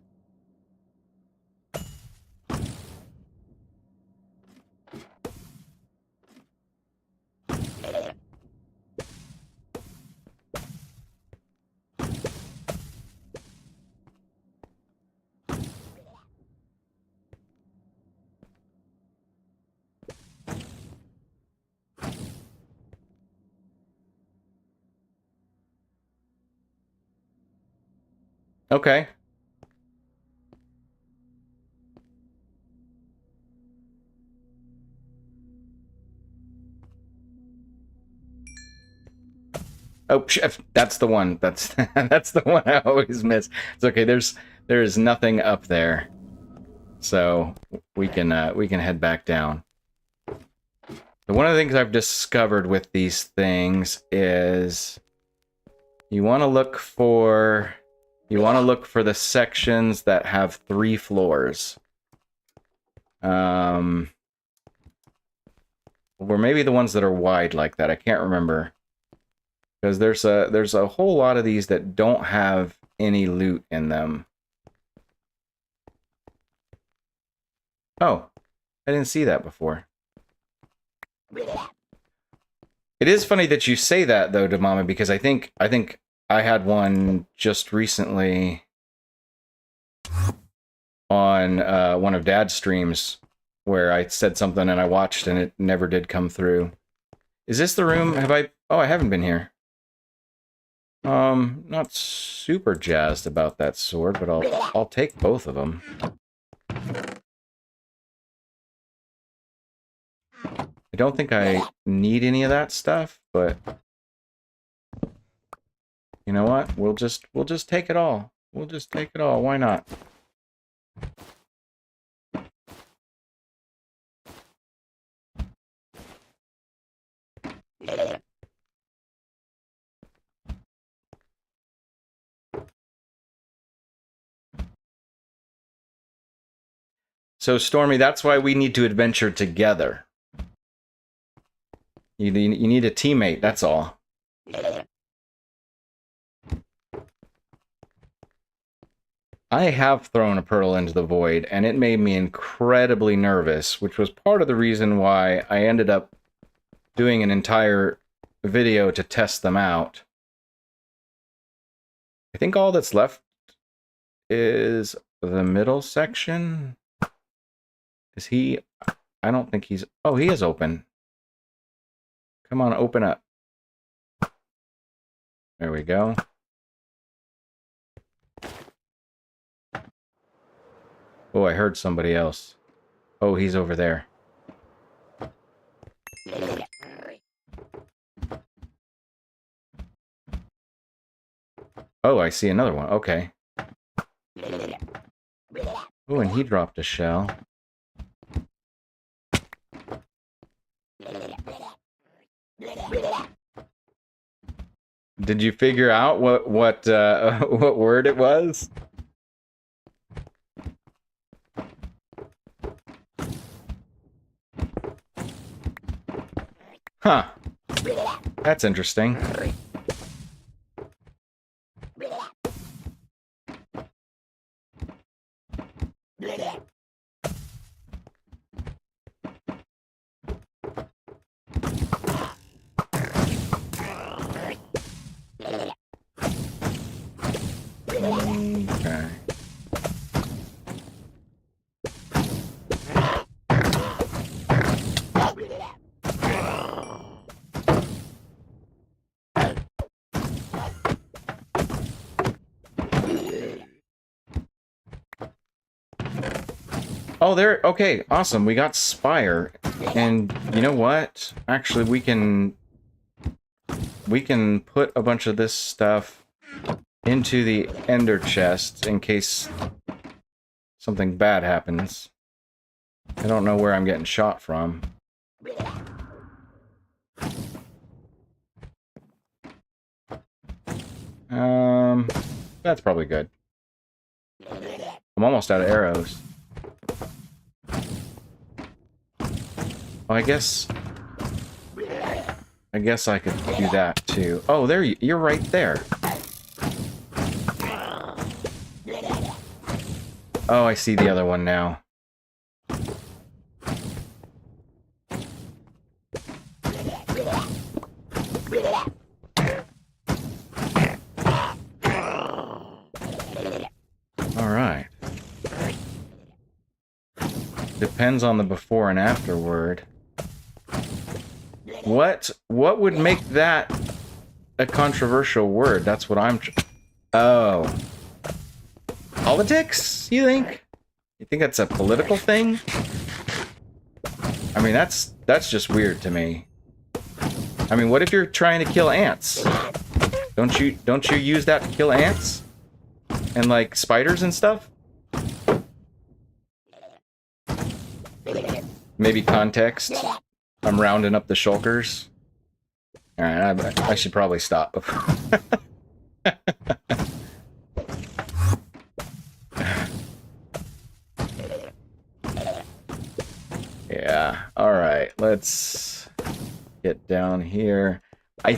Okay. Oh, that's the one. That's that's the one I always miss. It's okay. There is nothing up there, so we can head back down. So one of the things I've discovered with these things is you want to look for the sections that have 3 floors. Or maybe the ones that are wide like that. I can't remember. Because there's a whole lot of these that don't have any loot in them. Oh, I didn't see that before. It is funny that you say that though, Damama, because I think I had one just recently on one of Dad's streams where I said something and I watched and it never did come through. Is this the room? Have I? Oh, I haven't been here. Not super jazzed about that sword, but I'll take both of them. I don't think I need any of that stuff, but you know what? We'll just take it all. We'll just take it all. Why not? So, Stormy, that's why we need to adventure together. You need a teammate, that's all. I have thrown a pearl into the void, and it made me incredibly nervous, which was part of the reason why I ended up doing an entire video to test them out. I think all that's left is the middle section. Is he? I don't think he's... Oh, he is open. Come on, open up. There we go. Oh, I heard somebody else. Oh, he's over there. Oh, I see another one. Okay. Oh, and he dropped a shell. Did you figure out what what word it was? Huh. That's interesting. Okay. Oh, there. Okay, awesome. We got Spire, and you know what? Actually, we can put a bunch of this stuff into the ender chest in case something bad happens. I don't know where I'm getting shot from. That's probably good. I'm almost out of arrows. Well, I guess I could do that too. Oh, there you're right there. Oh, I see the other one now. Alright. Depends on the before and after word. What would make that a controversial word? That's what I'm... Oh. Politics, you think? You think that's a political thing? I mean, that's just weird to me. I mean, what if you're trying to kill ants? Don't you use that to kill ants? And like spiders and stuff? Maybe context. I'm rounding up the shulkers. Alright, I should probably stop. Yeah, alright, let's get down here. I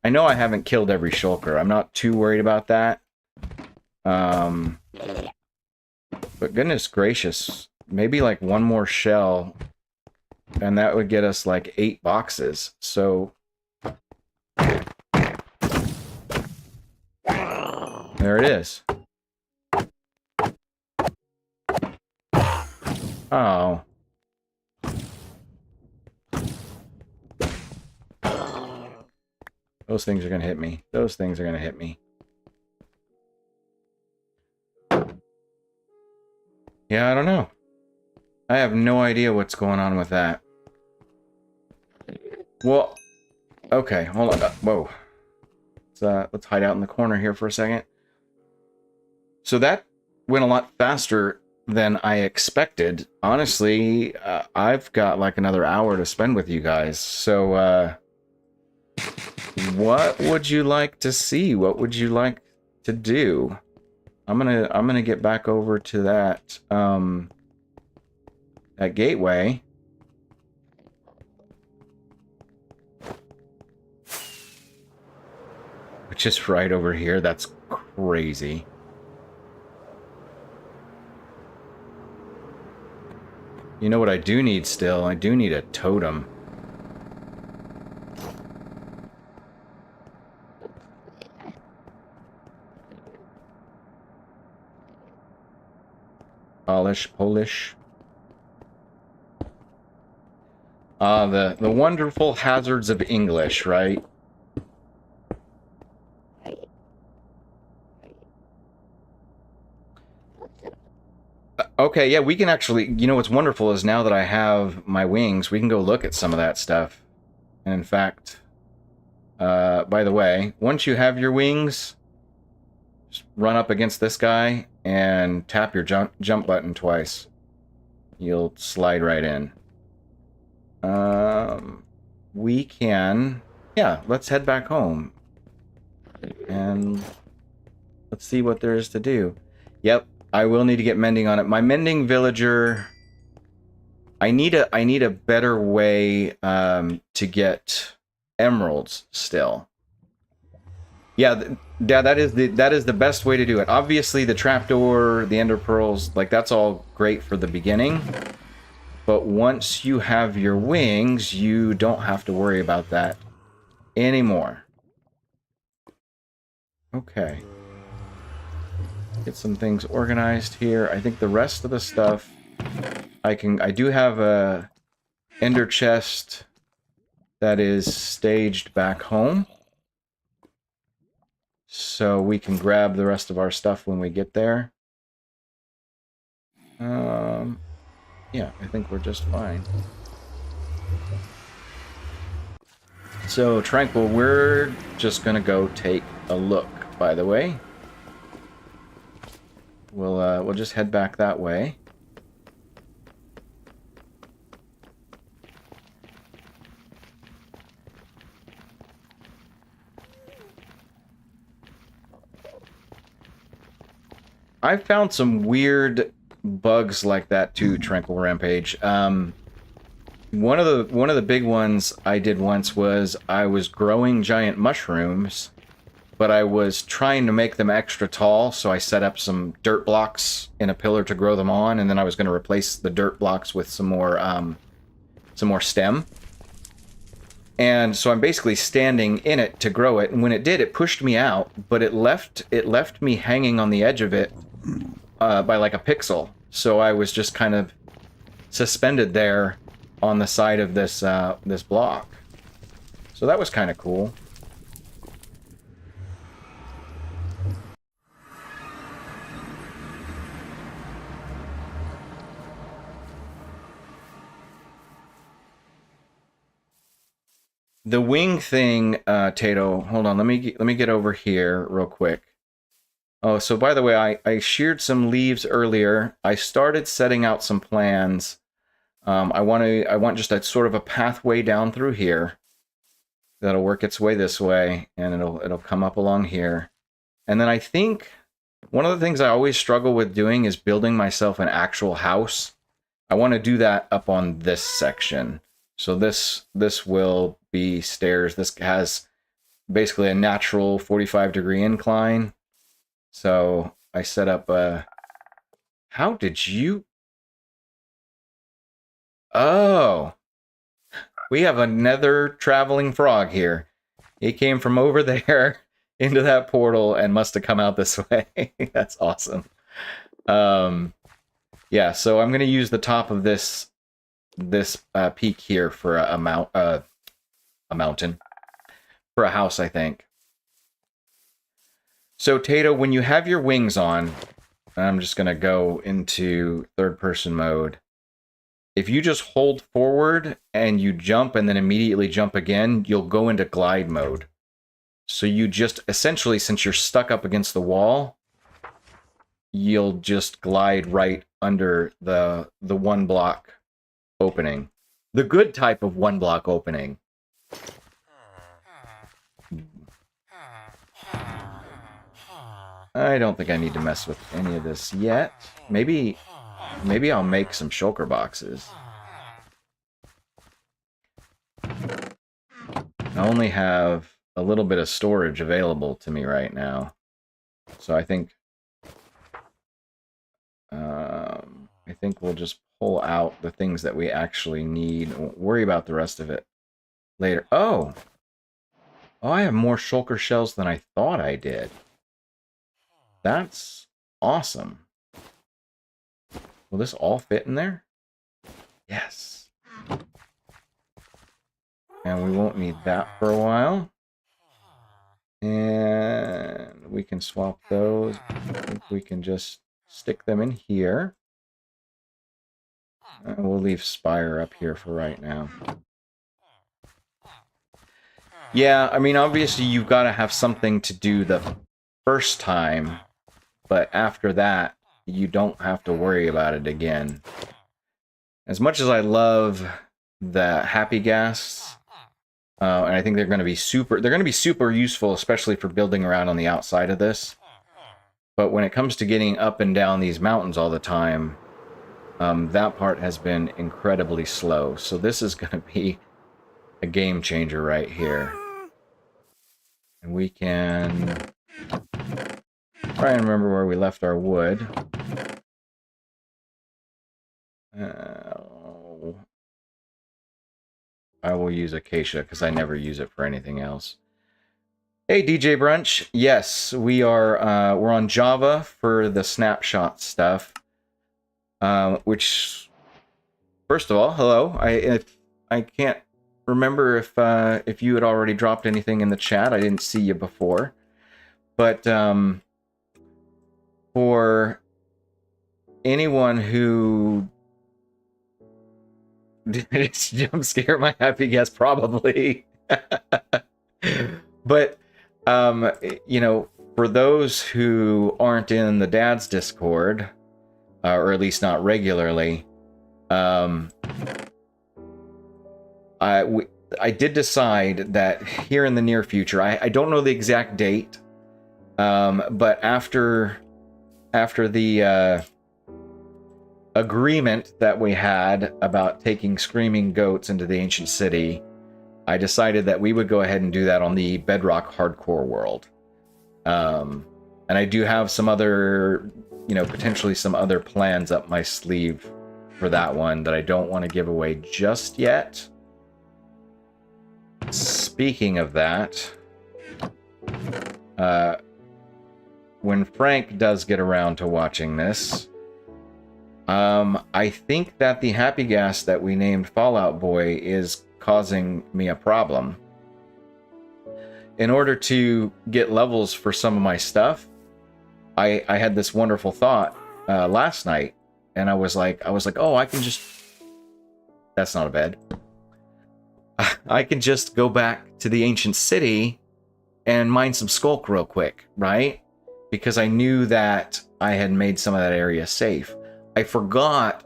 know I haven't killed every shulker. I'm not too worried about that. But goodness gracious, maybe like one more shell, and that would get us like 8 boxes. So there it is. Oh. Those things are gonna hit me. Those things are gonna hit me. Yeah, I don't know. I have no idea what's going on with that. Well, okay, hold on. Whoa. Let's hide out in the corner here for a second. So that went a lot faster than I expected. Honestly, I've got like another hour to spend with you guys. So, what would you like to see? What would you like to do? I'm gonna get back over to that that gateway. Which is right over here. That's crazy. You know what I do need still? I do need a totem. Polish. The wonderful hazards of English, right? Okay, yeah, we can actually, you know what's wonderful is now that I have my wings, we can go look at some of that stuff. And in fact, by the way, once you have your wings, just run up against this guy and tap your jump button twice. You'll slide right in. We can... Yeah, let's head back home. And let's see what there is to do. Yep, I will need to get mending on it. My mending villager... I need a better way to get emeralds still. Yeah, that is the best way to do it. Obviously, the trapdoor, the ender pearls, like that's all great for the beginning. But once you have your wings, you don't have to worry about that anymore. Okay. Get some things organized here. I think the rest of the stuff I do have a ender chest that is staged back home. So we can grab the rest of our stuff when we get there. Yeah, I think we're just fine. So, Tranquil, we're just gonna go take a look, by the way. We'll just head back that way. I've found some weird bugs like that too, Tranquil Rampage. One of the big ones I did once was I was growing giant mushrooms, but I was trying to make them extra tall, so I set up some dirt blocks in a pillar to grow them on, and then I was going to replace the dirt blocks with some more stem. And so I'm basically standing in it to grow it, and when it did, it pushed me out, but it left me hanging on the edge of it by like a pixel. So I was just kind of suspended there on the side of this this block. So that was kind of cool. The wing thing, Tato, hold on, let me get over here real quick. Oh, so by the way, I sheared some leaves earlier. I started setting out some plans. I want just a sort of a pathway down through here that'll work its way this way, and it'll come up along here. And then I think one of the things I always struggle with doing is building myself an actual house. I want to do that up on this section. So this will be stairs. This has basically a natural 45-degree incline. So I set up a... How did you... Oh! We have another traveling frog here. He came from over there into that portal and must have come out this way. That's awesome. Yeah, so I'm going to use the top of this peak here for a mountain. For a house, I think. So, Tato, when you have your wings on, I'm just going to go into third-person mode. If you just hold forward and you jump and then immediately jump again, you'll go into glide mode. So you just, essentially, since you're stuck up against the wall, you'll just glide right under the one block opening. The good type of one block opening. I don't think I need to mess with any of this yet. Maybe I'll make some shulker boxes. I only have a little bit of storage available to me right now. So I think we'll just pull out the things that we actually need. We'll worry about the rest of it later. Oh, I have more shulker shells than I thought I did. That's awesome. Will this all fit in there? Yes. And we won't need that for a while. And we can swap those. I think we can just stick them in here. And we'll leave Spire up here for right now. Yeah, I mean, obviously you've got to have something to do the first time. But after that, you don't have to worry about it again. As much as I love the happy gas, and I think they're going to be super useful, especially for building around on the outside of this. But when it comes to getting up and down these mountains all the time, that part has been incredibly slow. So this is going to be a game changer right here. And we can try and remember where we left our wood. I will use acacia because I never use it for anything else. Hey, DJ Brunch. Yes, we're on Java for the snapshot stuff. Which, first of all, hello. I can't remember if you had already dropped anything in the chat. I didn't see you before, but for anyone who did it jump scare my happy guess, probably. But you know, for those who aren't in the Dad's Discord, or at least not regularly, I did decide that here in the near future, I don't know the exact date, but after the agreement that we had about taking screaming goats into the ancient city, I decided that we would go ahead and do that on the Bedrock hardcore world. And I do have some other, potentially some other plans up my sleeve for that one that I don't want to give away just yet. Speaking of that, when Frank does get around to watching this, I think that the happy gas that we named Fallout Boy is causing me a problem. In order to get levels for some of my stuff, I had this wonderful thought last night, and I was like, oh, I can just... That's not a bed. I can just go back to the ancient city and mine some skulk real quick, right? Because I knew that I had made some of that area safe. I forgot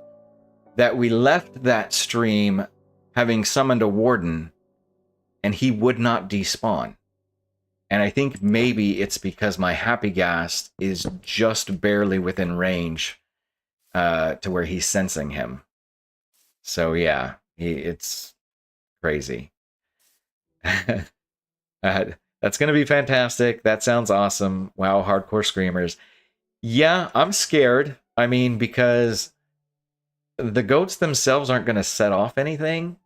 that we left that stream having summoned a warden, and he would not despawn. And I think maybe it's because my happy gas is just barely within range to where he's sensing him. So yeah, it's crazy. That's going to be fantastic. That sounds awesome. Wow, hardcore screamers. Yeah, I'm scared. I mean, because the goats themselves aren't going to set off anything,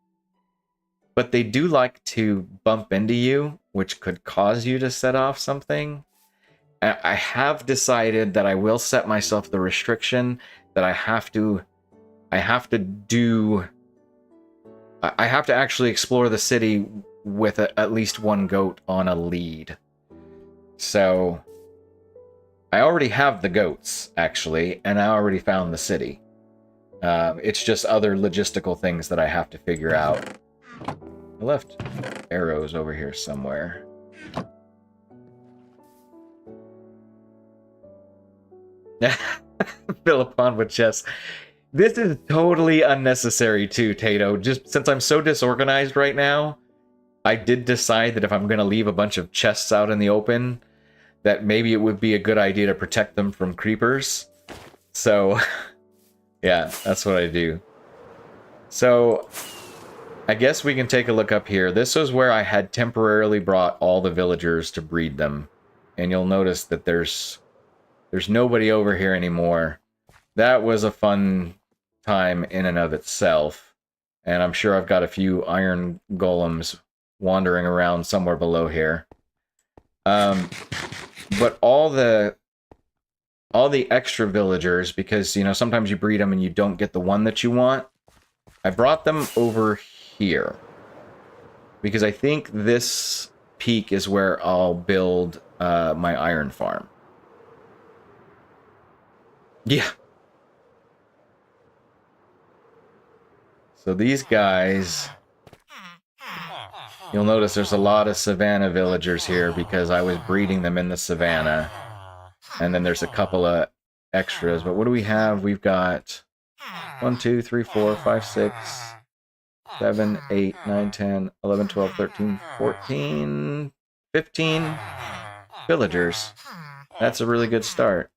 but they do like to bump into you, which could cause you to set off something. I have decided that I will set myself the restriction that I have to actually explore the city with at least one goat on a lead. So I already have the goats, actually, and I already found the city. It's just other logistical things that I have to figure out. I left arrows over here somewhere. Fill a pond with chests. This is totally unnecessary too, Tato. Just since I'm so disorganized right now, I did decide that if I'm going to leave a bunch of chests out in the open, that maybe it would be a good idea to protect them from creepers. So, yeah, that's what I do. So, I guess we can take a look up here. This was where I had temporarily brought all the villagers to breed them. And you'll notice that there's nobody over here anymore. That was a fun time in and of itself. And I'm sure I've got a few iron golems wandering around somewhere below here. But all the extra villagers, because, sometimes you breed them and you don't get the one that you want, I brought them over here. Because I think this peak is where I'll build my iron farm. Yeah. So these guys, you'll notice there's a lot of savannah villagers here because I was breeding them in the savannah. And then there's a couple of extras. But what do we have? We've got 1, 2, 3, 4, 5, 6, 7, 8, 9, 10, 11, 12, 13, 14, 15 villagers. That's a really good start.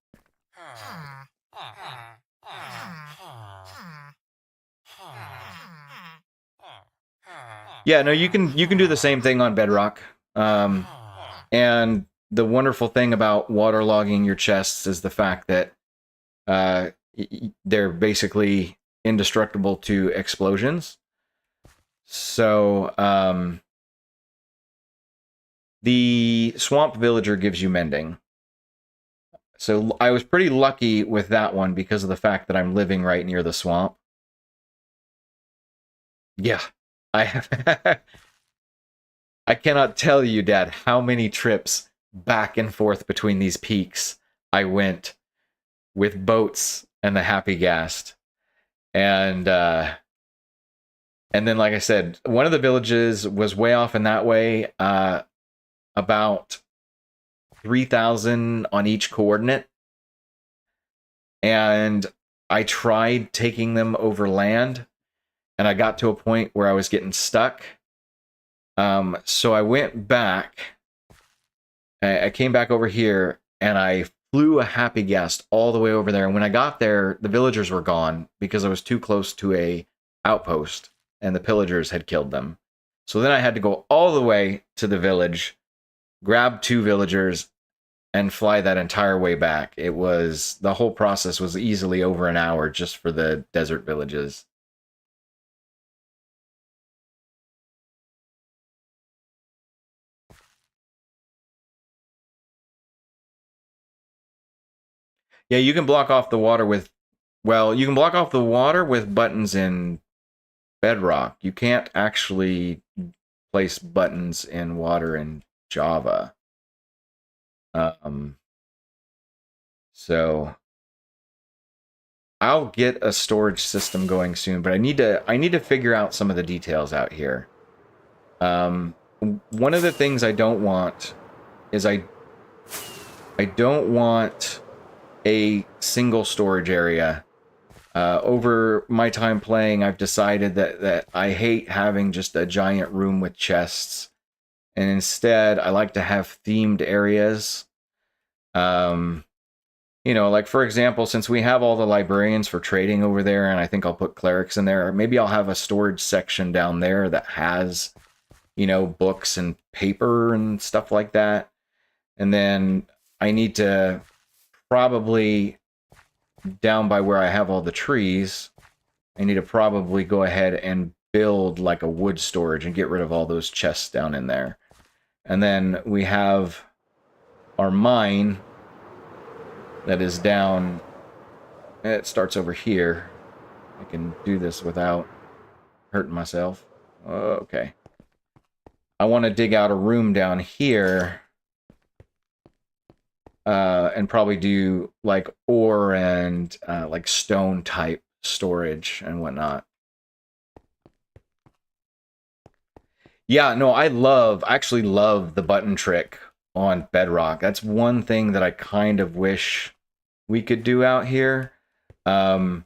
Yeah, no, you can do the same thing on Bedrock. And the wonderful thing about waterlogging your chests is the fact that they're basically indestructible to explosions. So the swamp villager gives you mending. So I was pretty lucky with that one because of the fact that I'm living right near the swamp. Yeah. I cannot tell you, Dad, how many trips back and forth between these peaks I went with boats and the Happy Gast. And then, like I said, one of the villages was way off in that way, about 3,000 on each coordinate. And I tried taking them over land, and I got to a point where I was getting stuck. So I went back. I came back over here, and I flew a Happy Guest all the way over there. And when I got there, the villagers were gone because I was too close to a outpost, and the pillagers had killed them. So then I had to go all the way to the village, grab 2 villagers, and fly that entire way back. It was, the whole process was easily over an hour just for the desert villages. Yeah, you can block off the water with, well, you can block off the water with buttons in Bedrock. You can't actually place buttons in water in Java. So I'll get a storage system going soon, but I need to figure out some of the details out here. One of the things I don't want is I don't want a single storage area. Over my time playing, I've decided that I hate having just a giant room with chests, and instead I like to have themed areas. You know, like for example, since we have all the librarians for trading over there, and I think I'll put clerics in there, maybe I'll have a storage section down there that has, you know, books and paper and stuff like that. And then I need to probably, down by where I have all the trees, I need to probably go ahead and build like a wood storage and get rid of all those chests down in there. And then we have our mine that is down, it starts over here. I can do this without hurting myself. Okay. I want to dig out a room down here, and probably do like ore and like stone type storage and whatnot. Yeah, no, I actually love the button trick on Bedrock. That's one thing that I kind of wish we could do out here. And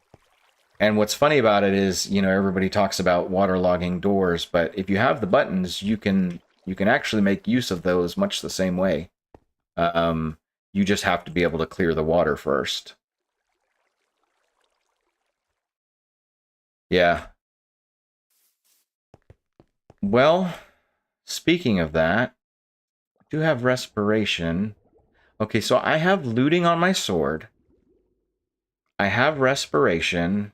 what's funny about it is, you know, everybody talks about waterlogging doors, but if you have the buttons, you can actually make use of those much the same way. You just have to be able to clear the water first. Yeah. Well, speaking of that, I do have respiration. Okay, so I have looting on my sword. I have respiration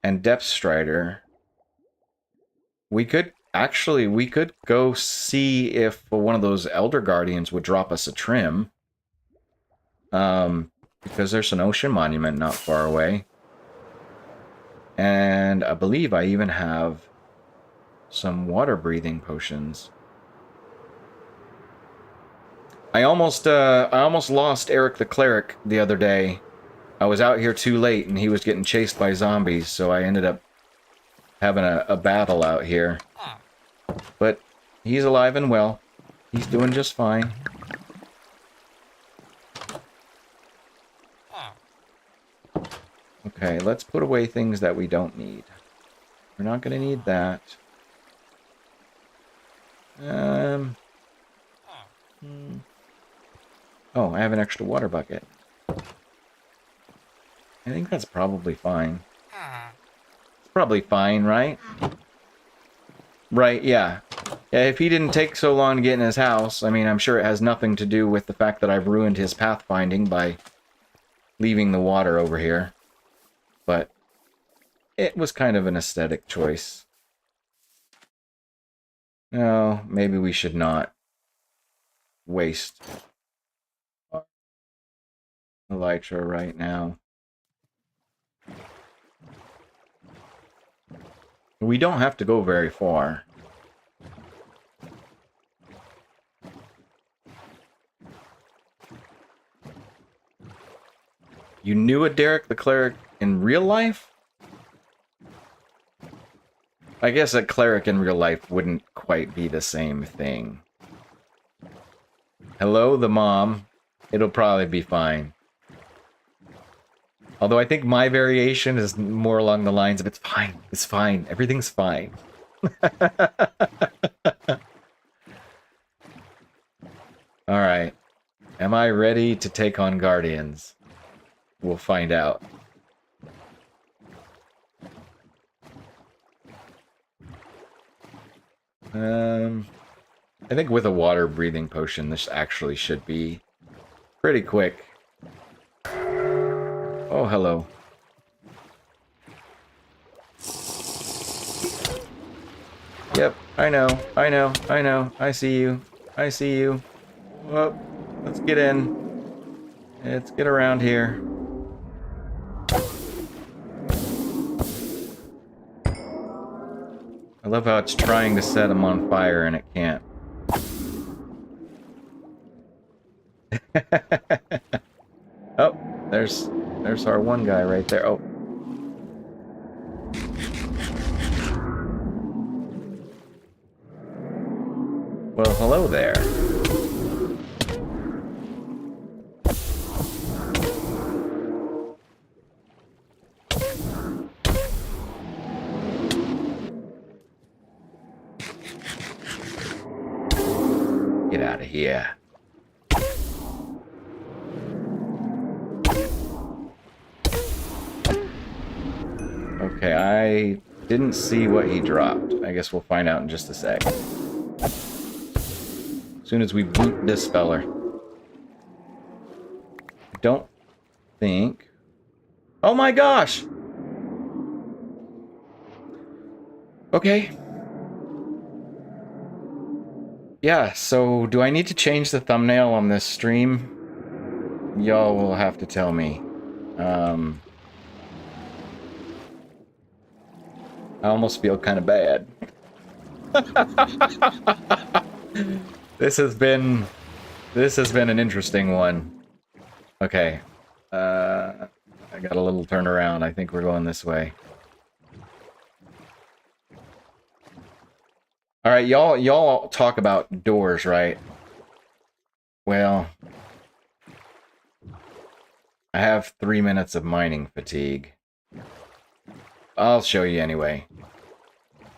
and depth strider. We could go see if one of those elder guardians would drop us a trim. Because there's an ocean monument not far away. And I believe I even have some water breathing potions. I almost lost Eric the Cleric the other day. I was out here too late and he was getting chased by zombies, so I ended up having a battle out here. But he's alive and well. He's doing just fine. Okay, let's put away things that we don't need. We're not going to need that. Oh, I have an extra water bucket. I think that's probably fine. It's probably fine, right? Right, yeah. Yeah, if he didn't take so long to get in his house, I mean, I'm sure it has nothing to do with the fact that I've ruined his pathfinding by leaving the water over here. But it was kind of an aesthetic choice. No, maybe we should not waste our elytra right now. We don't have to go very far. You knew a Derek the Cleric in real life? I guess a cleric in real life wouldn't quite be the same thing. Hello, the mom. It'll probably be fine. Although I think my variation is more along the lines of it's fine, everything's fine. Alright. Am I ready to take on Guardians? We'll find out. I think with a water breathing potion, this actually should be pretty quick. Oh, hello. Yep, I know. I see you. Well, let's get in. Let's get around here. I love how it's trying to set him on fire and it can't. Oh, there's our one guy right there. Oh. Well, hello there. Get out of here. Okay, I didn't see what he dropped. I guess we'll find out in just a sec. As soon as we boot this feller. I don't think... Oh my gosh! Okay. Yeah, so do I need to change the thumbnail on this stream? Y'all will have to tell me. I almost feel kind of bad. This has been an interesting one. Okay. I got a little turnaround. I think we're going this way. All right, y'all talk about doors, right? Well, I have 3 minutes of mining fatigue. I'll show you anyway.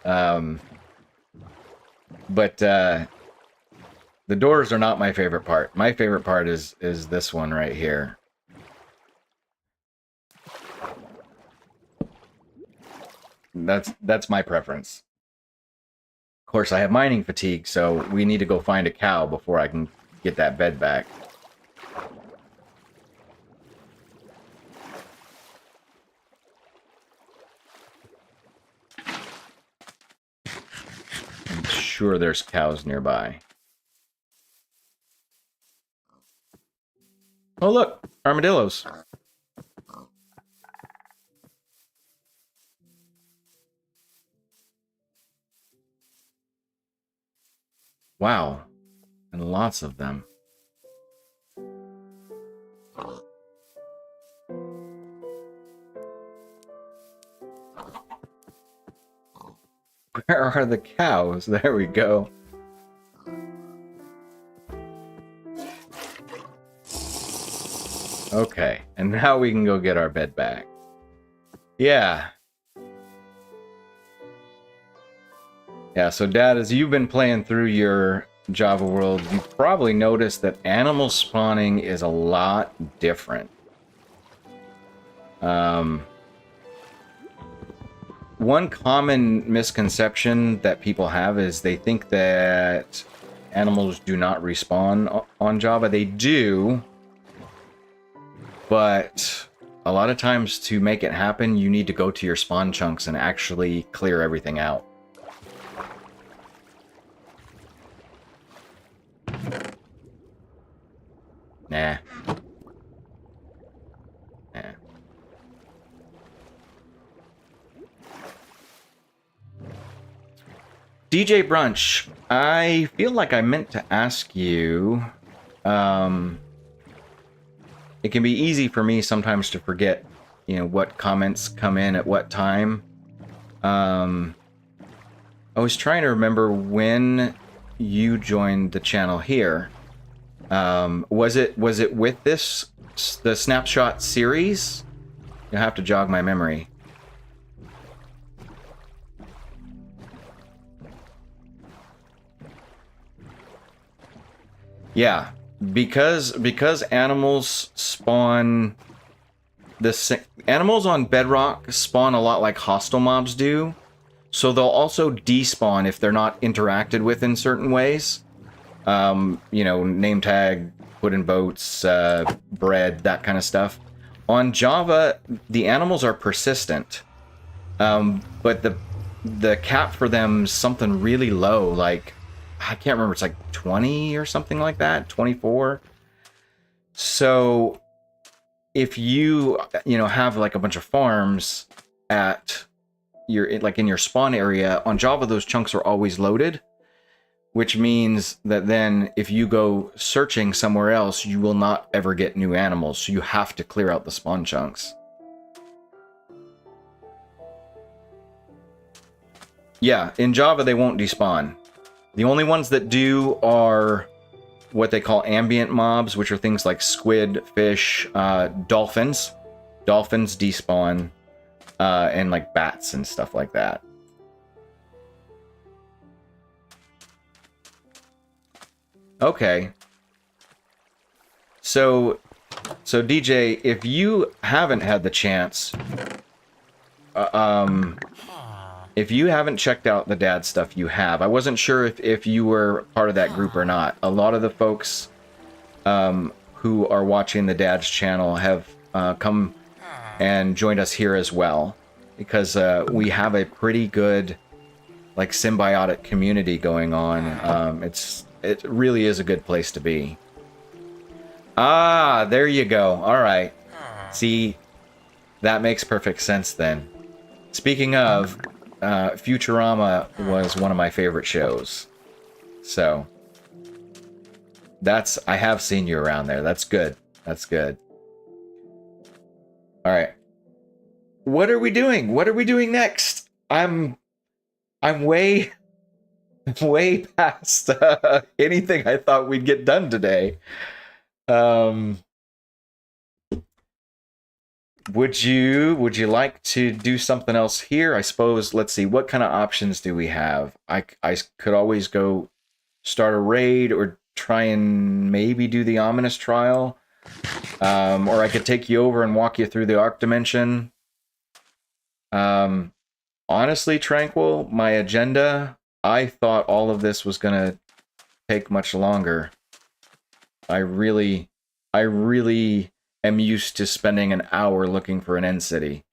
But the doors are not my favorite part. My favorite part is this one right here. That's my preference. Of course, I have mining fatigue, so we need to go find a cow before I can get that bed back. I'm sure there's cows nearby. Oh look, armadillos. Wow, and lots of them. Where are the cows? There we go. Okay, and now we can go get our bed back. Yeah. Yeah, so Dad, as you've been playing through your Java world, you've probably noticed that animal spawning is a lot different. One common misconception that people have is they think that animals do not respawn on Java. They do, but a lot of times to make it happen, you need to go to your spawn chunks and actually clear everything out. Nah. Nah. DJ Brunch, I feel like I meant to ask you, it can be easy for me sometimes to forget, you know, what comments come in at what time. I was trying to remember when you joined the channel here. Was it with the snapshot series? You'll have to jog my memory. Yeah, because animals spawn, animals on Bedrock spawn a lot like hostile mobs do, so they'll also despawn if they're not interacted with in certain ways. You know, name tag, put in boats, bread, that kind of stuff. On Java, the animals are persistent, but the cap for them is something really low, like, I can't remember, it's like 20 or something like that, 24. So if you have like a bunch of farms at your, like in your spawn area, on Java, those chunks are always loaded, which means that then if you go searching somewhere else, you will not ever get new animals. So you have to clear out the spawn chunks. Yeah, in Java, they won't despawn. The only ones that do are what they call ambient mobs, which are things like squid, fish, dolphins. Dolphins despawn, and like bats and stuff like that. Okay. So DJ, if you haven't had the chance, if you haven't checked out the dad stuff, you have. I wasn't sure if you were part of that group or not. A lot of the folks who are watching the dad's channel have come and joined us here as well, because we have a pretty good, like, symbiotic community going on. It really is a good place to be. Ah, there you go. All right. See, that makes perfect sense then. Speaking of, Futurama was one of my favorite shows. So, I have seen you around there. That's good. That's good. All right. What are we doing? What are we doing next? I'm way past anything I thought we'd get done today. Would you like to do something else here? I suppose, let's see, what kind of options do we have? I could always go start a raid or try and maybe do the ominous trial. Or I could take you over and walk you through the Arc Dimension. Honestly, Tranquil, my agenda, I thought all of this was going to take much longer. I really am used to spending an hour looking for an end city.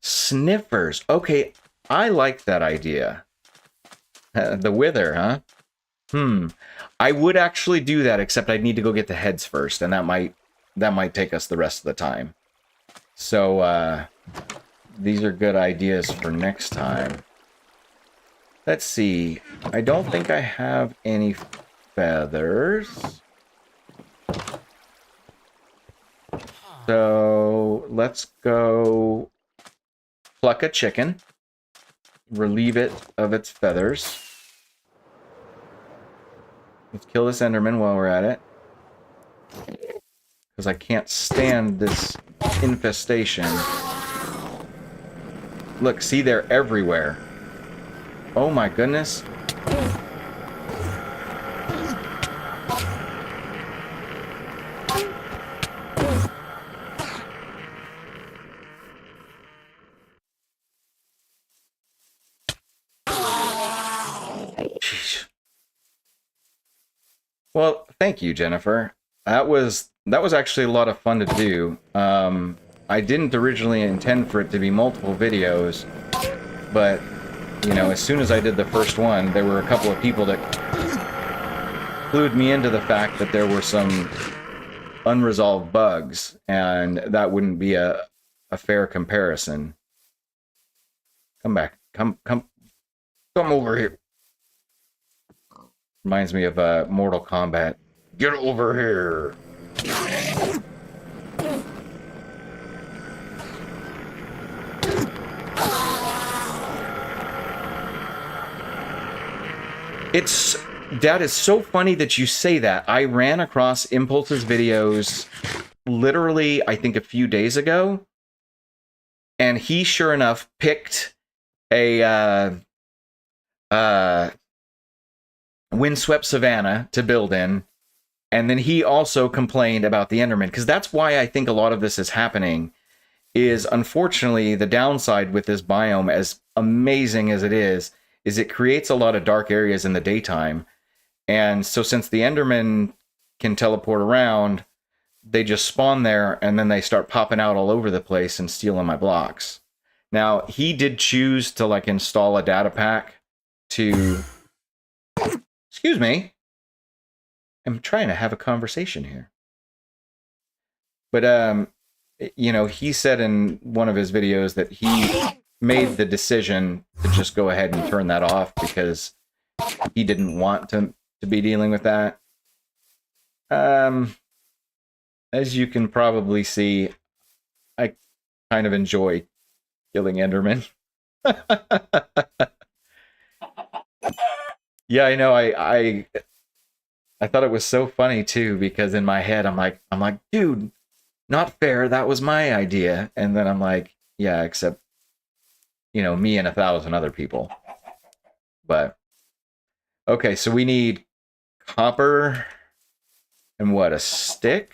Sniffers. Okay, I like that idea. The Wither, huh? I would actually do that, except I'd need to go get the heads first, and that might take us the rest of the time. So, these are good ideas for next time. Let's see. I don't think I have any feathers. So, let's go pluck a chicken. Relieve it of its feathers. Let's kill this Enderman while we're at it. Because I can't stand this infestation. Look, see, they're everywhere. Oh my goodness. Jeez. Well, thank you, Jennifer. That was actually a lot of fun to do. I didn't originally intend for it to be multiple videos, but, you know, as soon as I did the first one, there were a couple of people that clued me into the fact that there were some unresolved bugs, and that wouldn't be a fair comparison. Come back. Come over here. Reminds me of Mortal Kombat. Get over here. That is so funny that you say that. I ran across Impulse's videos literally, I think, a few days ago, and he sure enough picked a windswept savanna to build in, and then he also complained about the Enderman, because that's why I think a lot of this is happening. Is unfortunately the downside with this biome, as amazing as it is it creates a lot of dark areas in the daytime. And so since the Endermen can teleport around, they just spawn there and then they start popping out all over the place and stealing my blocks. Now, he did choose to like install a data pack to... Excuse me. I'm trying to have a conversation here. But, you know, he said in one of his videos that he made the decision to just go ahead and turn that off because he didn't want to be dealing with that. As you can probably see, I kind of enjoy killing Endermen. Yeah, I know. I thought it was so funny too because in my head I'm like, dude, not fair. That was my idea. And then I'm like, yeah, except, you know, me and 1,000 other people. But okay, so we need copper and what, a stick?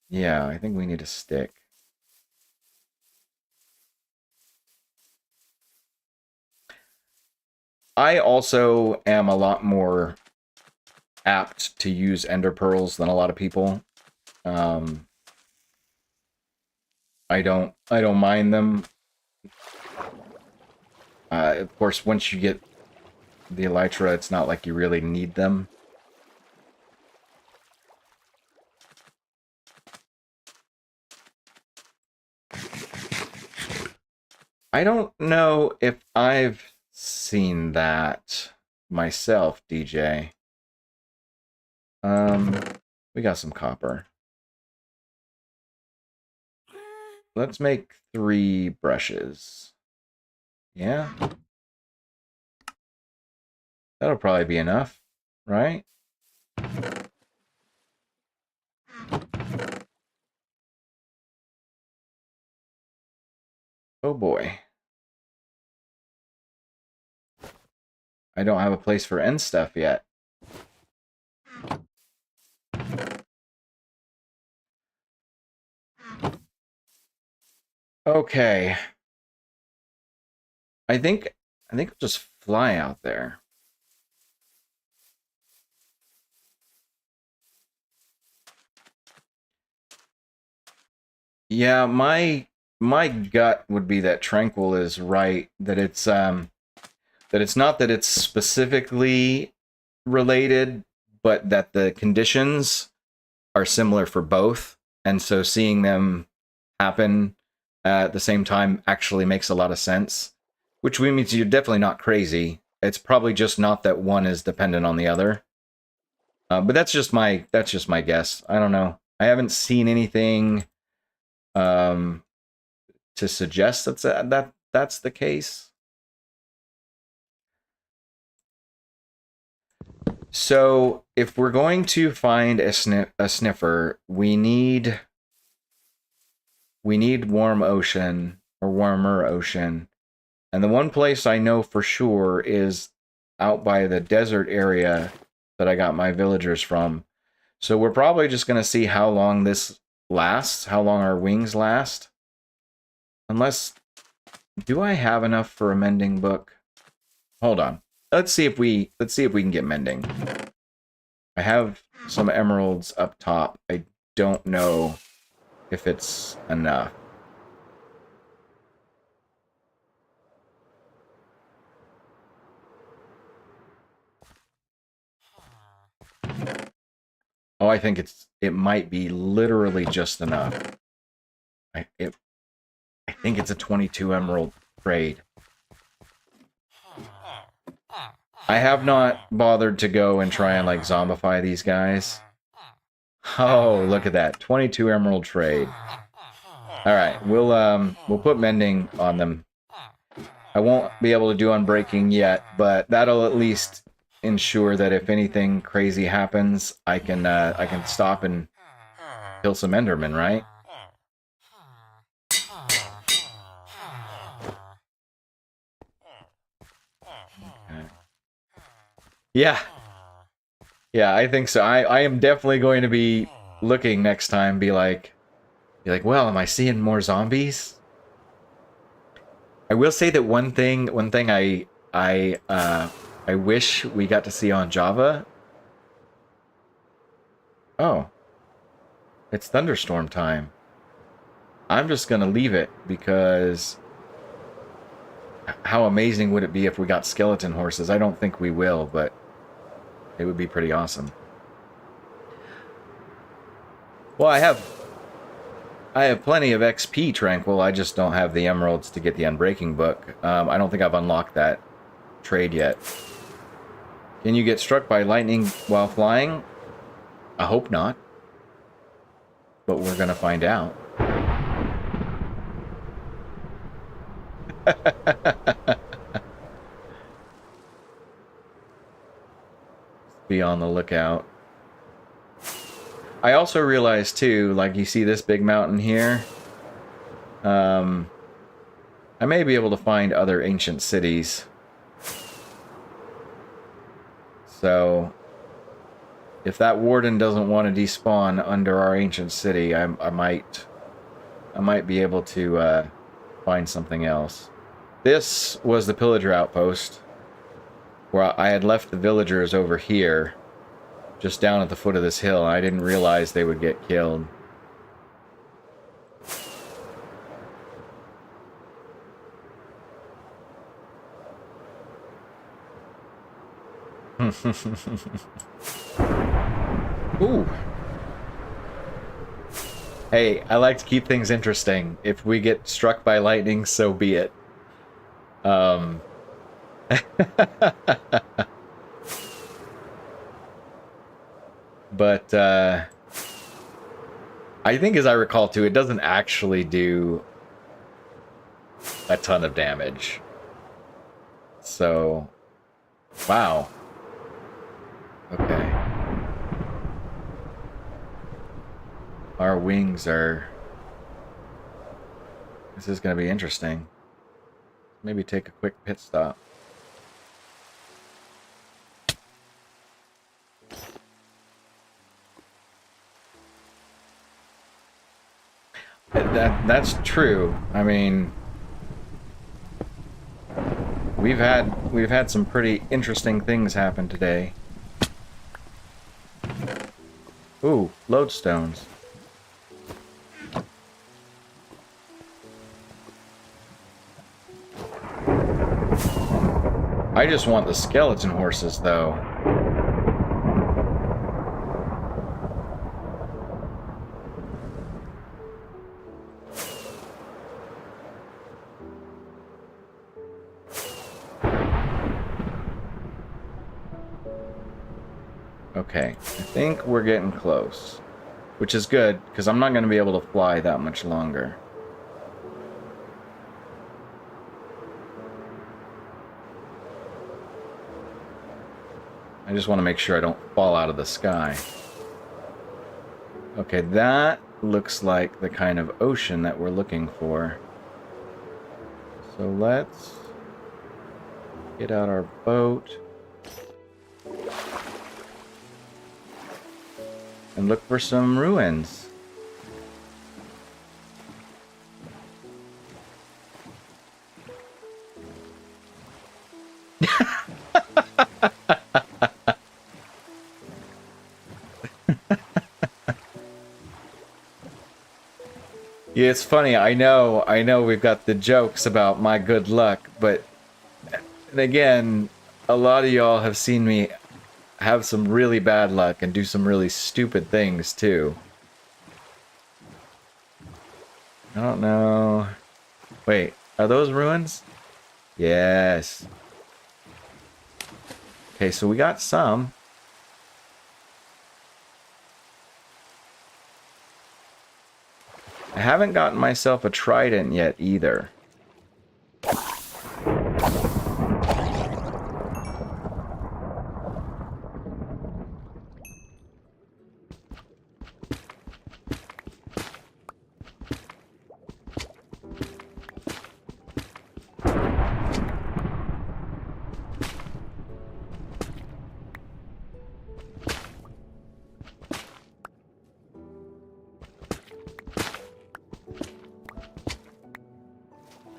Yeah, I think we need a stick. I also am a lot more apt to use ender pearls than a lot of people. I don't mind them. Of course, once you get the elytra, it's not like you really need them. I don't know if I've seen that myself, DJ. We got some copper. Let's make 3 brushes. Yeah. That'll probably be enough, right? Oh boy. I don't have a place for end stuff yet. Okay. I think I'll just fly out there. Yeah, my gut would be that Tranquil is right, that it's not that it's specifically related, but that the conditions are similar for both, and so seeing them happen at the same time actually makes a lot of sense. Which means you're definitely not crazy. It's probably just not that one is dependent on the other. But that's just my guess. I don't know. I haven't seen anything to suggest that's the case. So if we're going to find a sniffer, we need warm ocean or warmer ocean. And the one place I know for sure is out by the desert area that I got my villagers from. So we're probably just going to see how long this lasts, how long our wings last. Unless, do I have enough for a mending book? Hold on. Let's see if we can get mending. I have some emeralds up top. I don't know if it's enough. Oh, I think it might be literally just enough. I think it's a 22 emerald trade. I have not bothered to go and try and like zombify these guys. Oh, look at that. 22 emerald trade. All right, we'll put mending on them. I won't be able to do unbreaking yet, but that'll at least ensure that if anything crazy happens, I can stop and kill some Endermen, right? Yeah. Yeah, I think so. I am definitely going to be looking next time, be like, well, am I seeing more zombies? I will say that one thing I wish we got to see on Java. Oh, it's thunderstorm time. I'm just gonna leave it because how amazing would it be if we got skeleton horses? I don't think we will, but it would be pretty awesome. Well, I have plenty of XP, Tranquil. I just don't have the emeralds to get the Unbreaking book. I don't think I've unlocked that trade yet. Can you get struck by lightning while flying? I hope not. But we're gonna find out. Be on the lookout. I also realized too, like you see this big mountain here. I may be able to find other ancient cities. So, if that warden doesn't want to despawn under our ancient city, I might be able to find something else. This was the pillager outpost, where I had left the villagers over here, just down at the foot of this hill. I didn't realize they would get killed. Ooh. Hey, I like to keep things interesting. If we get struck by lightning, so be it. But, I think as I recall too, it doesn't actually do a ton of damage. So, wow. Okay. Our wings are... This is going to be interesting. Maybe take a quick pit stop. That's true. I mean, we've had some pretty interesting things happen today. Ooh, lodestones. I just want the skeleton horses, though. Okay, I think we're getting close. Which is good, because I'm not going to be able to fly that much longer. I just want to make sure I don't fall out of the sky. Okay, that looks like the kind of ocean that we're looking for. So let's get out our boat and look for some ruins. Yeah, it's funny. I know we've got the jokes about my good luck, but and again, a lot of y'all have seen me have some really bad luck and do some really stupid things too. I don't know. Wait, are those ruins? Yes. Okay, so we got some. I haven't gotten myself a trident yet either.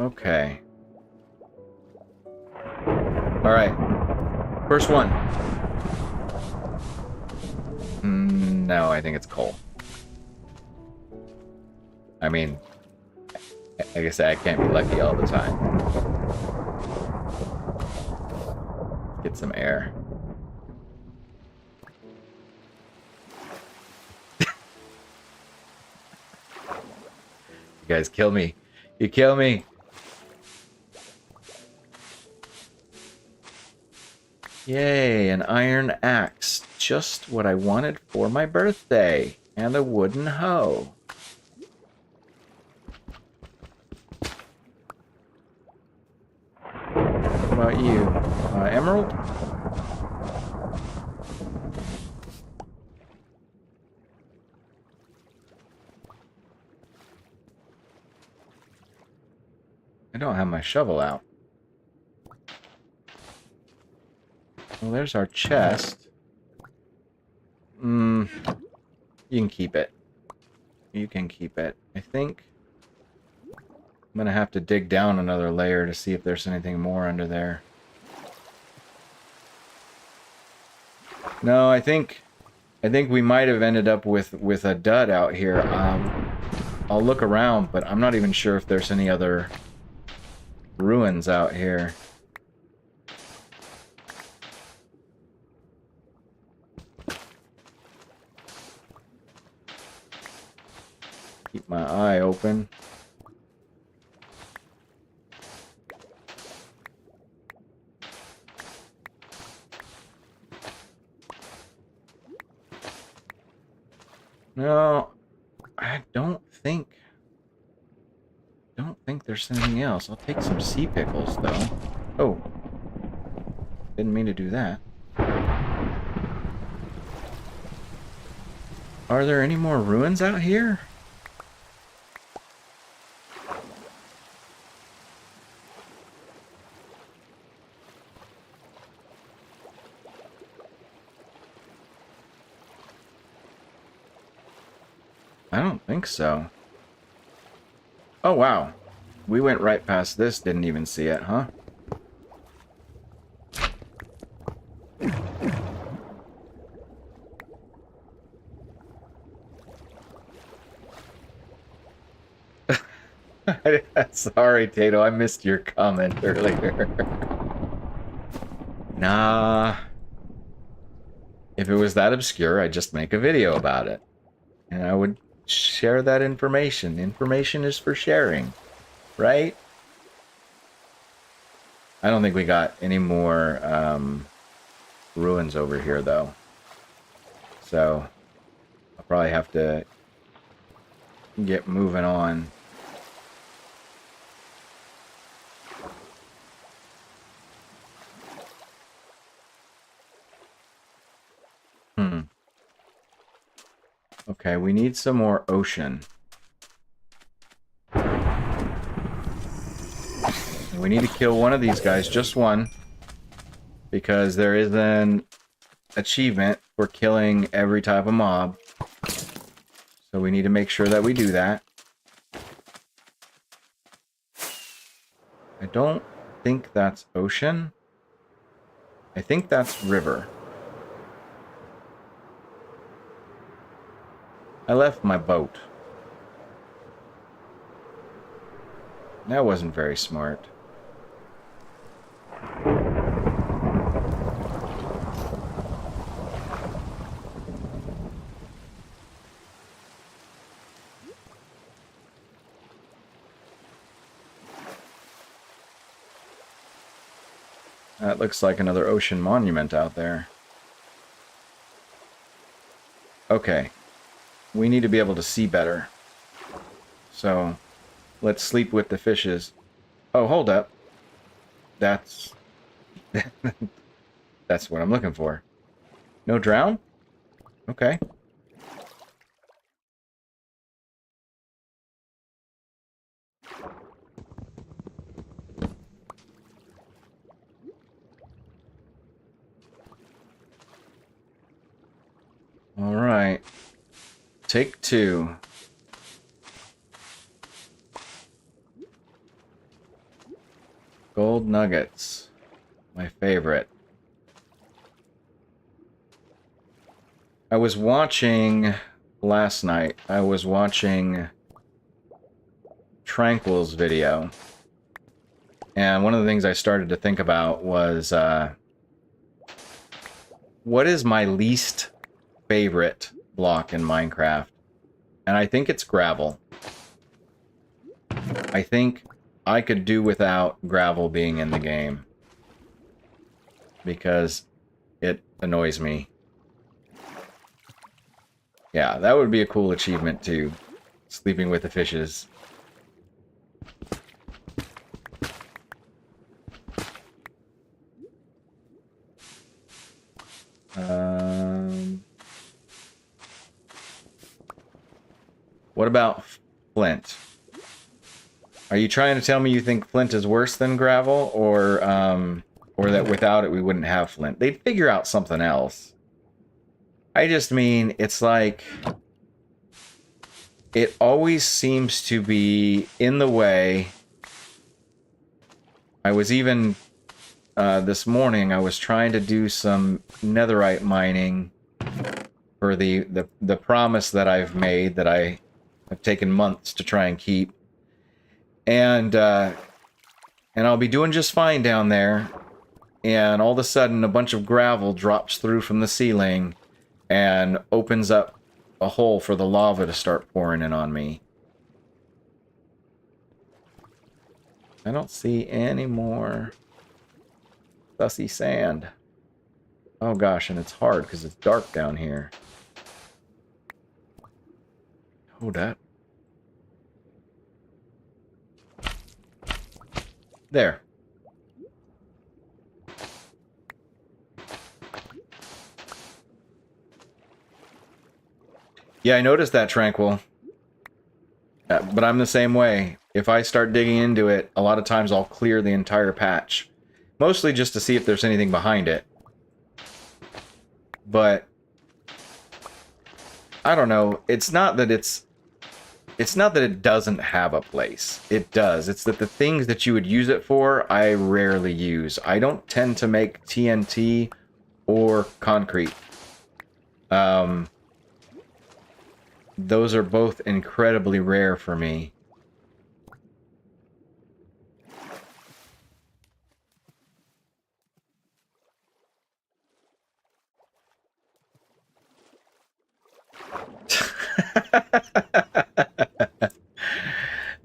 Okay. Alright. First one. No, I think it's coal. I mean, like I said, I can't be lucky all the time. Get some air. You guys kill me. You kill me. Yay, an iron axe. Just what I wanted for my birthday. And a wooden hoe. What about you? Emerald? I don't have my shovel out. Well, there's our chest. You can keep it. You can keep it. I think I'm gonna have to dig down another layer to see if there's anything more under there. No, I think we might have ended up with a dud out here. I'll look around, but I'm not even sure if there's any other ruins out here. Keep my eye open. No, I don't think there's anything else. I'll take some sea pickles, though. Oh. Didn't mean to do that. Are there any more ruins out here? I don't think so. Oh, wow. We went right past this, didn't even see it, huh? Sorry, Tato, I missed your comment earlier. Nah. If it was that obscure, I'd just make a video about it. And I would share that information. Information is for sharing, right? I don't think we got any more ruins over here, though. So I'll probably have to get moving on. Okay, we need some more ocean. We need to kill one of these guys, just one. Because there is an achievement for killing every type of mob. So we need to make sure that we do that. I don't think that's ocean. I think that's river. I left my boat. That wasn't very smart. That looks like another ocean monument out there. Okay. We need to be able to see better. So, let's sleep with the fishes. Oh, hold up. That's... that's what I'm looking for. No drown? Okay. All right. Take two. Gold nuggets. my favorite. I was watching last night. I was watching Tranquil's video. And one of the things I started to think about was, what is my least favorite block in Minecraft? And I think it's gravel. I think I could do without gravel being in the game. Because it annoys me. Yeah, that would be a cool achievement too. Sleeping with the fishes. What about flint? Are you trying to tell me you think flint is worse than gravel, or that without it we wouldn't have flint? They'd figure out something else. I just mean, it's like, it always seems to be in the way. I was even, this morning, I was trying to do some netherite mining for the promise that I've made, that I have taken months to try and keep. And I'll be doing just fine down there, and all of a sudden a bunch of gravel drops through from the ceiling and opens up a hole for the lava to start pouring in on me. I don't see any more sussy sand. Oh gosh, and it's hard because it's dark down here. Hold that. There. Yeah, I noticed that, Tranquil. But I'm the same way. If I start digging into it, a lot of times I'll clear the entire patch. Mostly just to see if there's anything behind it. But I don't know. It's not that it doesn't have a place. It does. It's that the things that you would use it for, I rarely use. I don't tend to make TNT or concrete. Those are both incredibly rare for me.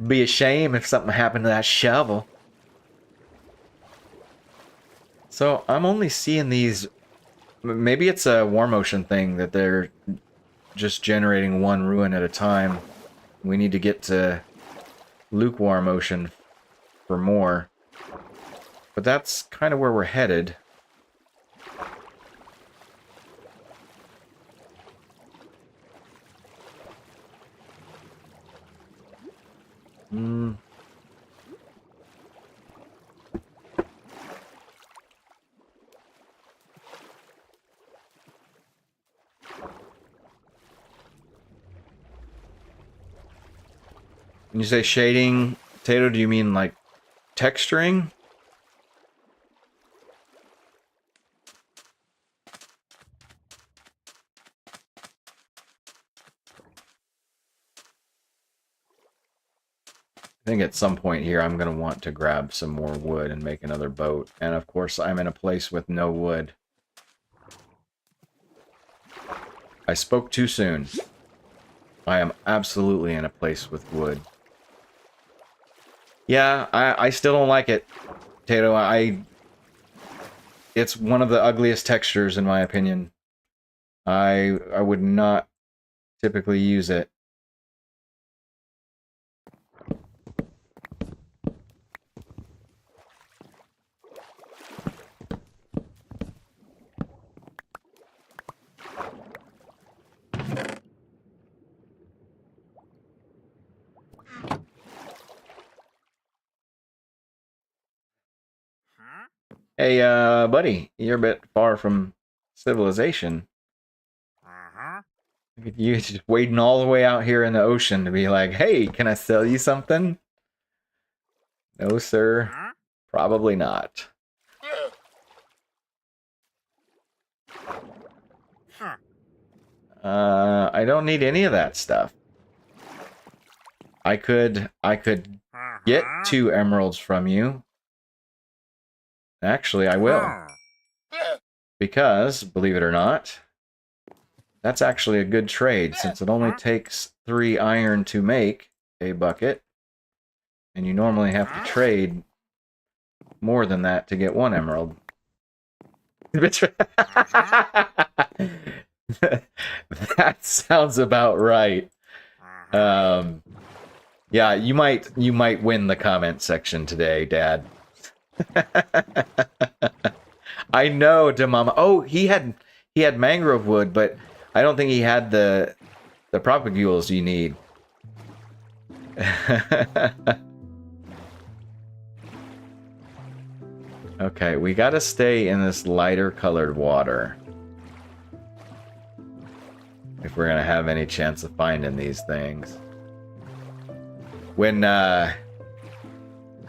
Be a shame if something happened to that shovel. So I'm only seeing these. Maybe it's a war motion thing that they're just generating one ruin at a time. We need to get to lukewarm motion for more. But that's kind of where we're headed. When you say shading, Tato, do you mean like texturing? I think at some point here I'm going to want to grab some more wood and make another boat. And of course I'm in a place with no wood. I spoke too soon. I am absolutely in a place with wood. Yeah, I still don't like it, Tato. It's one of the ugliest textures in my opinion. I would not typically use it. Hey, buddy, you're a bit far from civilization. Look at you just wading all the way out here in the ocean to be like, hey, can I sell you something? No, sir. Probably not. I don't need any of that stuff. I could get 2 emeralds from you. Actually, I will. Because, believe it or not, that's actually a good trade, since it only takes 3 iron to make a bucket. And you normally have to trade more than that to get 1 emerald. That sounds about right. Yeah, you might win the comment section today, Dad. I know, Demama. Oh, he had mangrove wood, but I don't think he had the propagules you need. Okay, we gotta stay in this lighter colored water if we're gonna have any chance of finding these things. When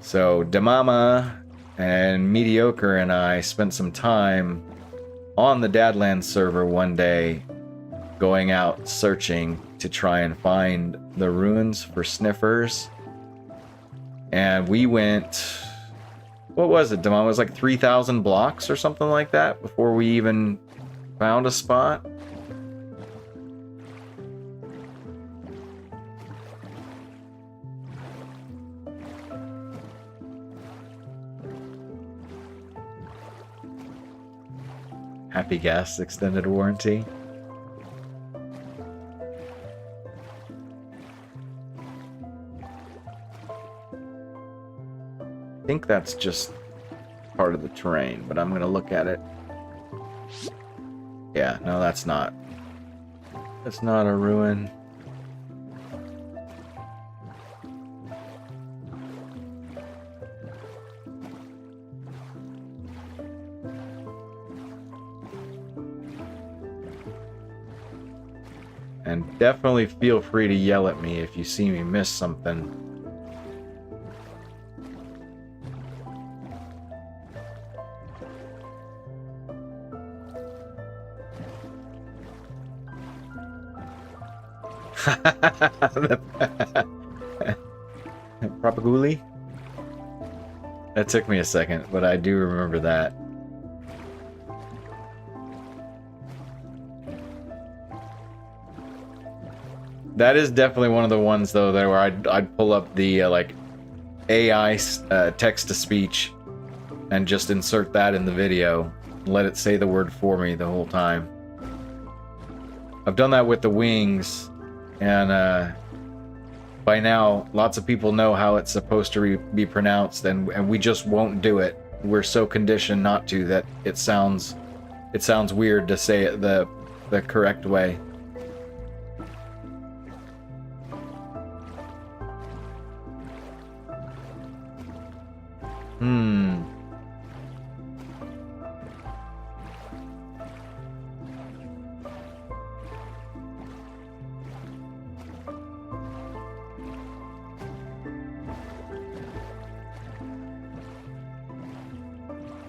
so Demama and Mediocre and I spent some time on the Dadlands server one day, going out searching to try and find the ruins for sniffers. And we went, what was it, Demama? It was like 3,000 blocks or something like that before we even found a spot. Happy Gas extended warranty. I think that's just part of the terrain, but I'm gonna look at it. Yeah, no, that's not. That's not a ruin. And definitely feel free to yell at me if you see me miss something. Propaguli? That took me a second, but I do remember that. That is definitely one of the ones, though, that where I'd pull up the like AI text-to-speech and just insert that in the video, and let it say the word for me the whole time. I've done that with the wings, and by now, lots of people know how it's supposed to be pronounced, and we just won't do it. We're so conditioned not to that it sounds weird to say it the correct way.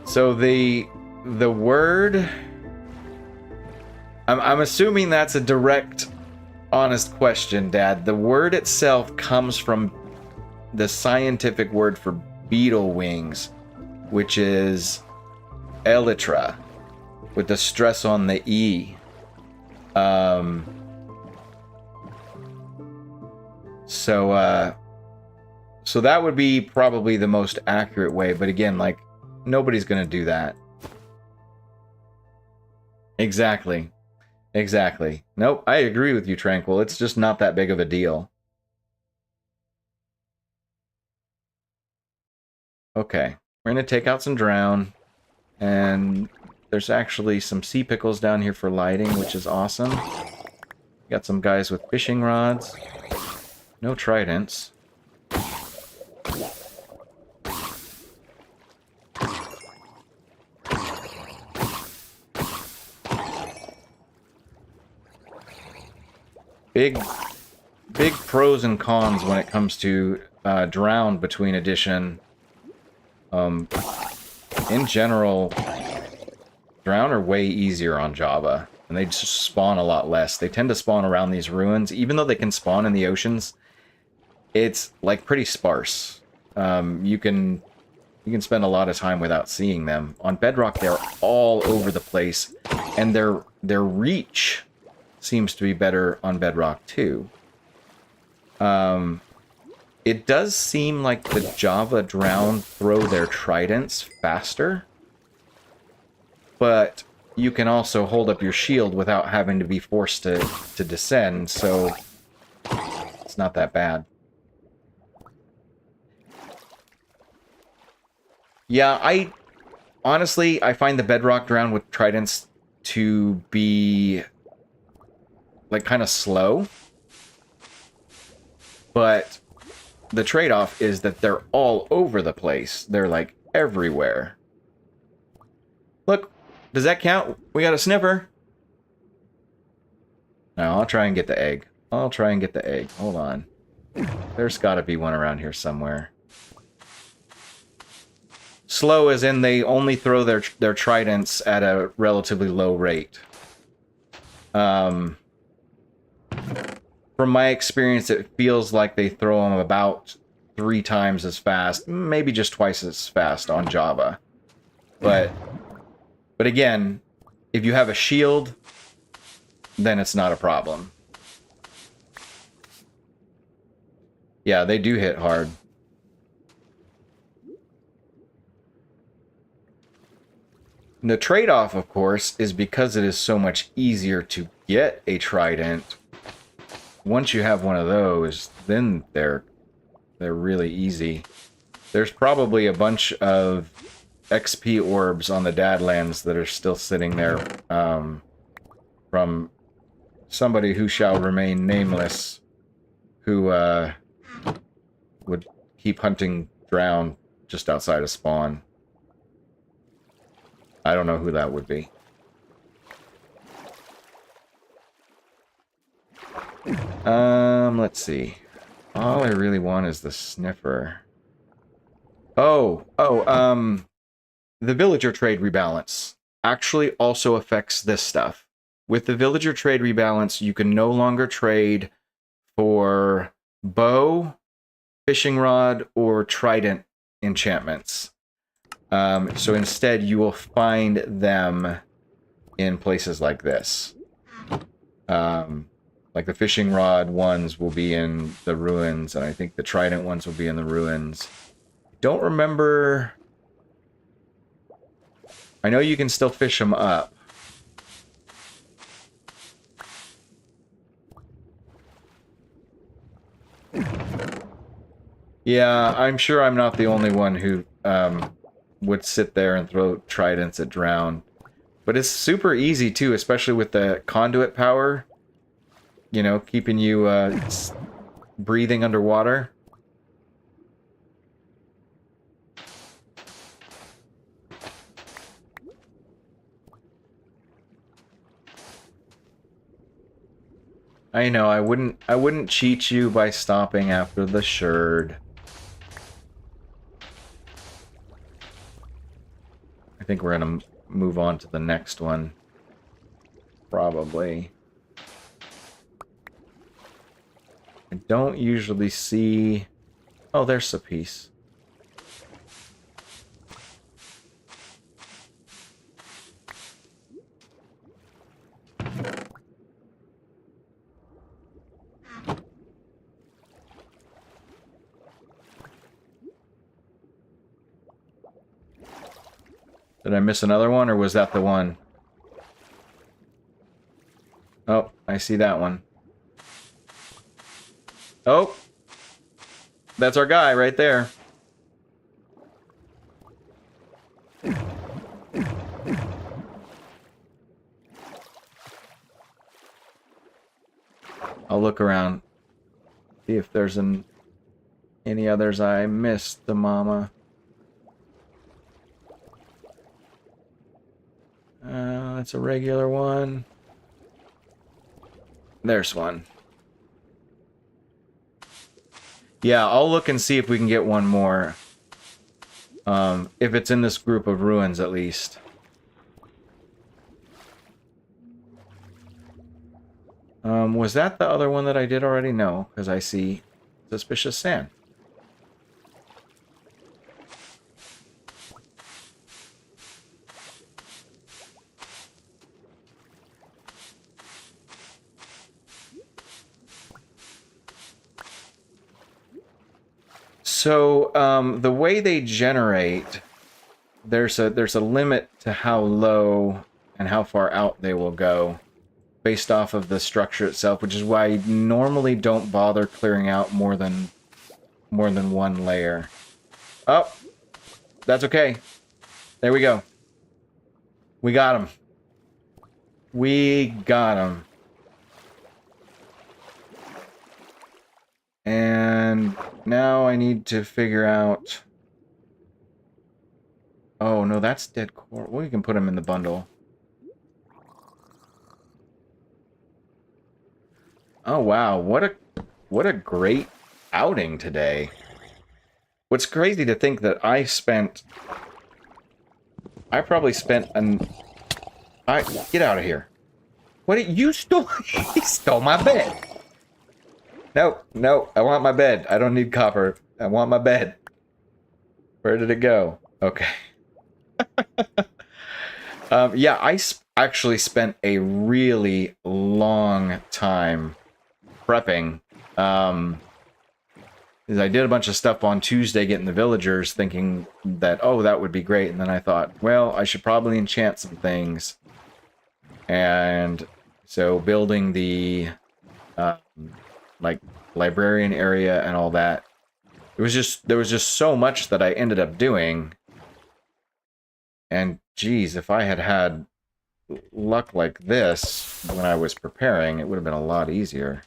So the word, I'm assuming that's a direct, honest question, Dad. The word itself comes from the scientific word for beetle wings, which is elytra, with the stress on the E. So that would be probably the most accurate way, but again, like, nobody's gonna do that. Exactly. Exactly. Nope, I agree with you, Tranquil. It's just not that big of a deal. Okay, we're gonna take out some drown, and there's actually some sea pickles down here for lighting, which is awesome. Got some guys with fishing rods. No tridents. Big pros and cons when it comes to Drown between edition. In general, Drown are way easier on Java. And they just spawn a lot less. They tend to spawn around these ruins. Even though they can spawn in the oceans, it's like pretty sparse. You can spend a lot of time without seeing them. On Bedrock, they're all over the place, and their reach seems to be better on Bedrock too. It does seem like the Java Drown throw their tridents faster, but you can also hold up your shield without having to be forced to descend, so it's not that bad. Yeah, I find the Bedrock Drown with tridents to be like kind of slow, but the trade-off is that they're all over the place. They're like everywhere. Look, does that count? We got a sniffer. No, I'll try and get the egg. Hold on. There's got to be one around here somewhere. Slow as in they only throw their tridents at a relatively low rate. From my experience, it feels like they throw them about 3 times as fast, maybe just twice as fast on Java. But again, if you have a shield, then it's not a problem. Yeah, they do hit hard. The trade-off, of course, is because it is so much easier to get a trident. Once you have one of those, then they're really easy. There's probably a bunch of XP orbs on the Dadlands that are still sitting there from somebody who shall remain nameless, who would keep hunting drown just outside of spawn. I don't know who that would be. Let's see. All I really want is the sniffer. The villager trade rebalance actually also affects this stuff. With the villager trade rebalance, you can no longer trade for bow, fishing rod, or trident enchantments. So instead, you will find them in places like this. Like the fishing rod ones will be in the ruins, and I think the trident ones will be in the ruins. Don't remember... I know you can still fish them up. Yeah, I'm sure I'm not the only one who would sit there and throw tridents at drown. But it's super easy too, especially with the conduit power. You know, keeping you breathing underwater. I know, I wouldn't cheat you by stopping after the sherd. I think we're gonna move on to the next one. Probably. I don't usually see... Oh, there's a piece. Did I miss another one, or was that the one? Oh, I see that one. Oh! That's our guy right there. I'll look around. See if there's any others I missed, the mama. That's a regular one. There's one. Yeah, I'll look and see if we can get one more. If it's in this group of ruins, at least. Was that the other one that I did already? No, because I see suspicious sand. So, the way they generate, there's a limit to how low and how far out they will go based off of the structure itself, which is why I normally don't bother clearing out more than one layer. Oh, that's okay. There we go. We got him. We got him. And now I need to figure out... Oh, no, that's dead coral. Well, you can put him in the bundle. Oh, wow. What a great outing today. What's crazy to think that I probably spent get out of here. What you stole? He stole my bed. No, no, I want my bed. I don't need copper. I want my bed. Where did it go? Okay. Yeah, I actually spent a really long time prepping. I did a bunch of stuff on Tuesday getting the villagers, thinking that, oh, that would be great. And then I thought, well, I should probably enchant some things. And so building the like librarian area and all that. There was just so much that I ended up doing. And geez, if I had had luck like this when I was preparing, it would have been a lot easier.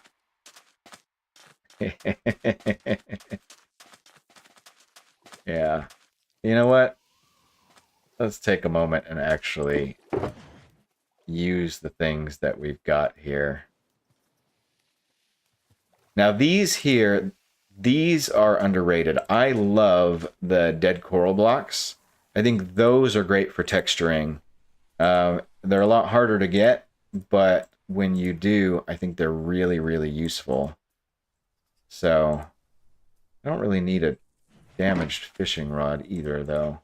Yeah. You know what? Let's take a moment and actually use the things that we've got here. Now these here, these are underrated. I love the dead coral blocks. I think those are great for texturing. They're a lot harder to get, but when you do, I think they're really, really useful. So, I don't really need a damaged fishing rod either, though.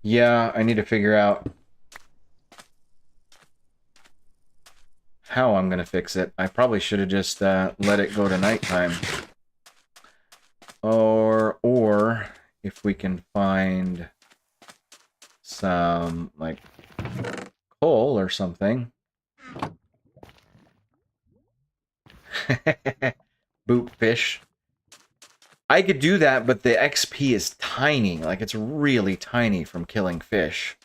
Yeah, I need to figure out how I'm going to fix it. I probably should have just let it go to nighttime. Or if we can find some, like, coal or something. Boop fish. I could do that, but the XP is tiny. Like, it's really tiny from killing fish.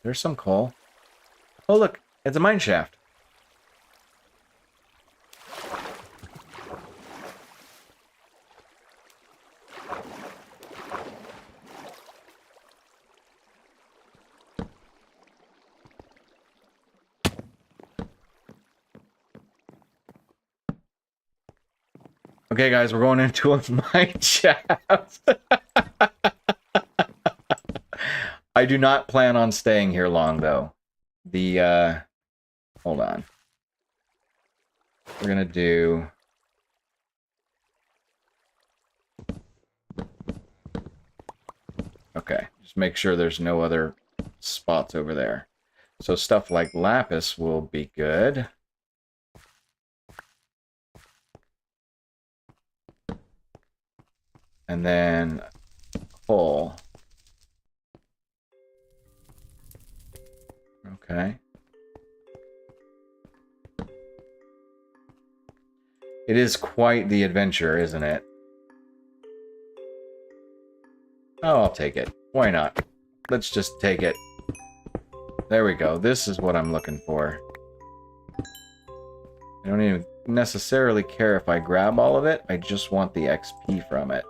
There's some coal. Oh, look. It's a mine shaft. Okay, guys, we're going into a mine shaft. I do not plan on staying here long, though. Hold on. We're gonna do... Okay, just make sure there's no other spots over there. So stuff like lapis will be good. And then coal. Okay. It is quite the adventure, isn't it? Oh, I'll take it. Why not? Let's just take it. There we go. This is what I'm looking for. I don't even necessarily care if I grab all of it. I just want the XP from it.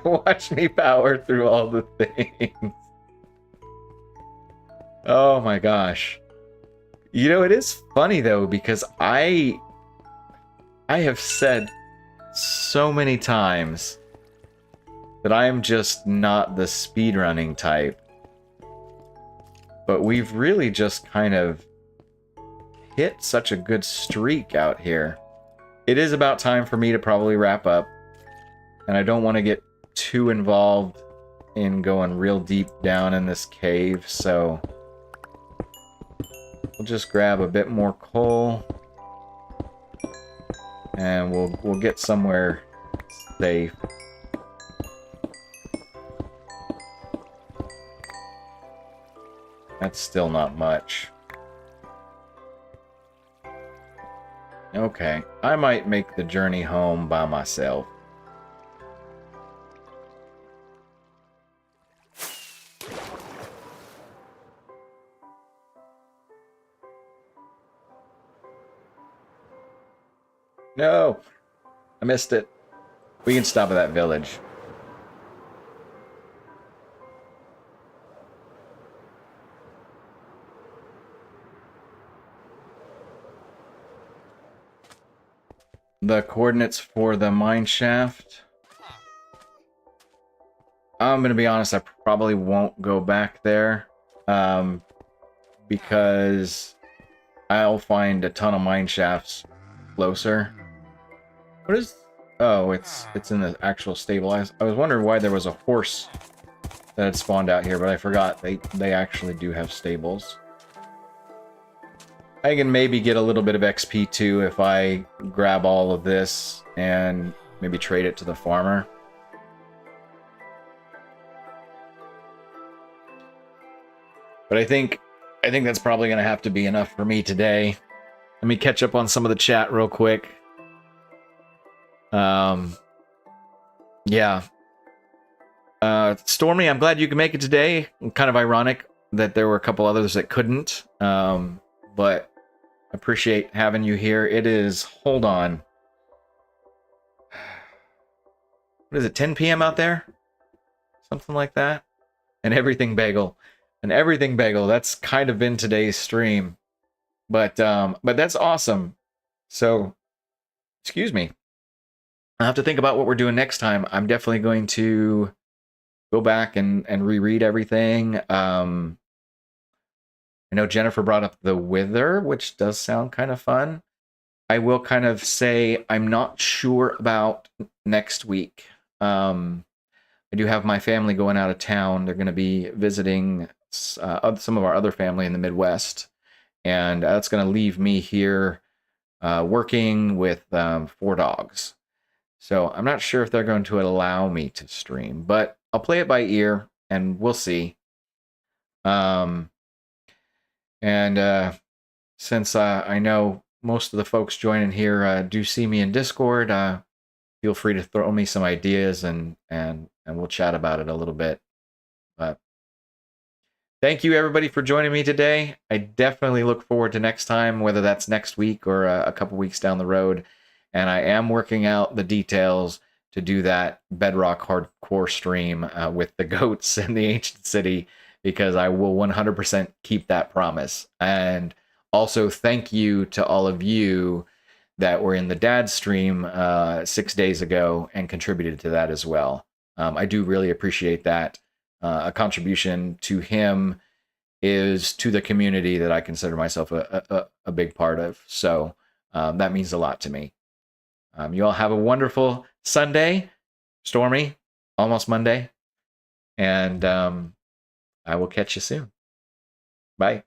Watch me power through all the things. Oh my gosh. You know, it is funny though, because I have said so many times that I am just not the speedrunning type. But we've really just kind of hit such a good streak out here. It is about time for me to probably wrap up. And I don't want to get too involved in going real deep down in this cave, so we'll just grab a bit more coal. And we'll get somewhere safe. That's still not much. Okay, I might make the journey home by myself. No! I missed it. We can stop at that village. The coordinates for the mine shaft. I'm going to be honest, I probably won't go back there. Because I'll find a ton of mine shafts closer. What is... Oh, it's in the actual stable. I was wondering why there was a horse that had spawned out here, but I forgot they actually do have stables. I can maybe get a little bit of XP too if I grab all of this and maybe trade it to the farmer. But I think that's probably going to have to be enough for me today. Let me catch up on some of the chat real quick. Yeah. Stormy, I'm glad you can make it today. Kind of ironic that there were a couple others that couldn't. But appreciate having you here. It is, hold on. What is it, 10 p.m. out there? Something like that. And everything bagel. And everything bagel. That's kind of been today's stream. But that's awesome. So, excuse me. I'll have to think about what we're doing next time. I'm definitely going to go back and reread everything. I know Jennifer brought up the Wither, which does sound kind of fun. I will kind of say I'm not sure about next week. I do have my family going out of town. They're going to be visiting some of our other family in the Midwest. And that's going to leave me here working with 4 dogs. So I'm not sure if they're going to allow me to stream, but I'll play it by ear and we'll see. Since I know most of the folks joining here do see me in Discord, feel free to throw me some ideas and we'll chat about it a little bit. But thank you everybody for joining me today. I definitely look forward to next time, whether that's next week or a couple weeks down the road. And I am working out the details to do that Bedrock hardcore stream with the goats in the ancient city, because I will 100% keep that promise. And also thank you to all of you that were in the dad stream 6 days ago and contributed to that as well. I do really appreciate that. A contribution to him is to the community that I consider myself a big part of. So that means a lot to me. You all have a wonderful Sunday, Stormy, almost Monday, and I will catch you soon. Bye.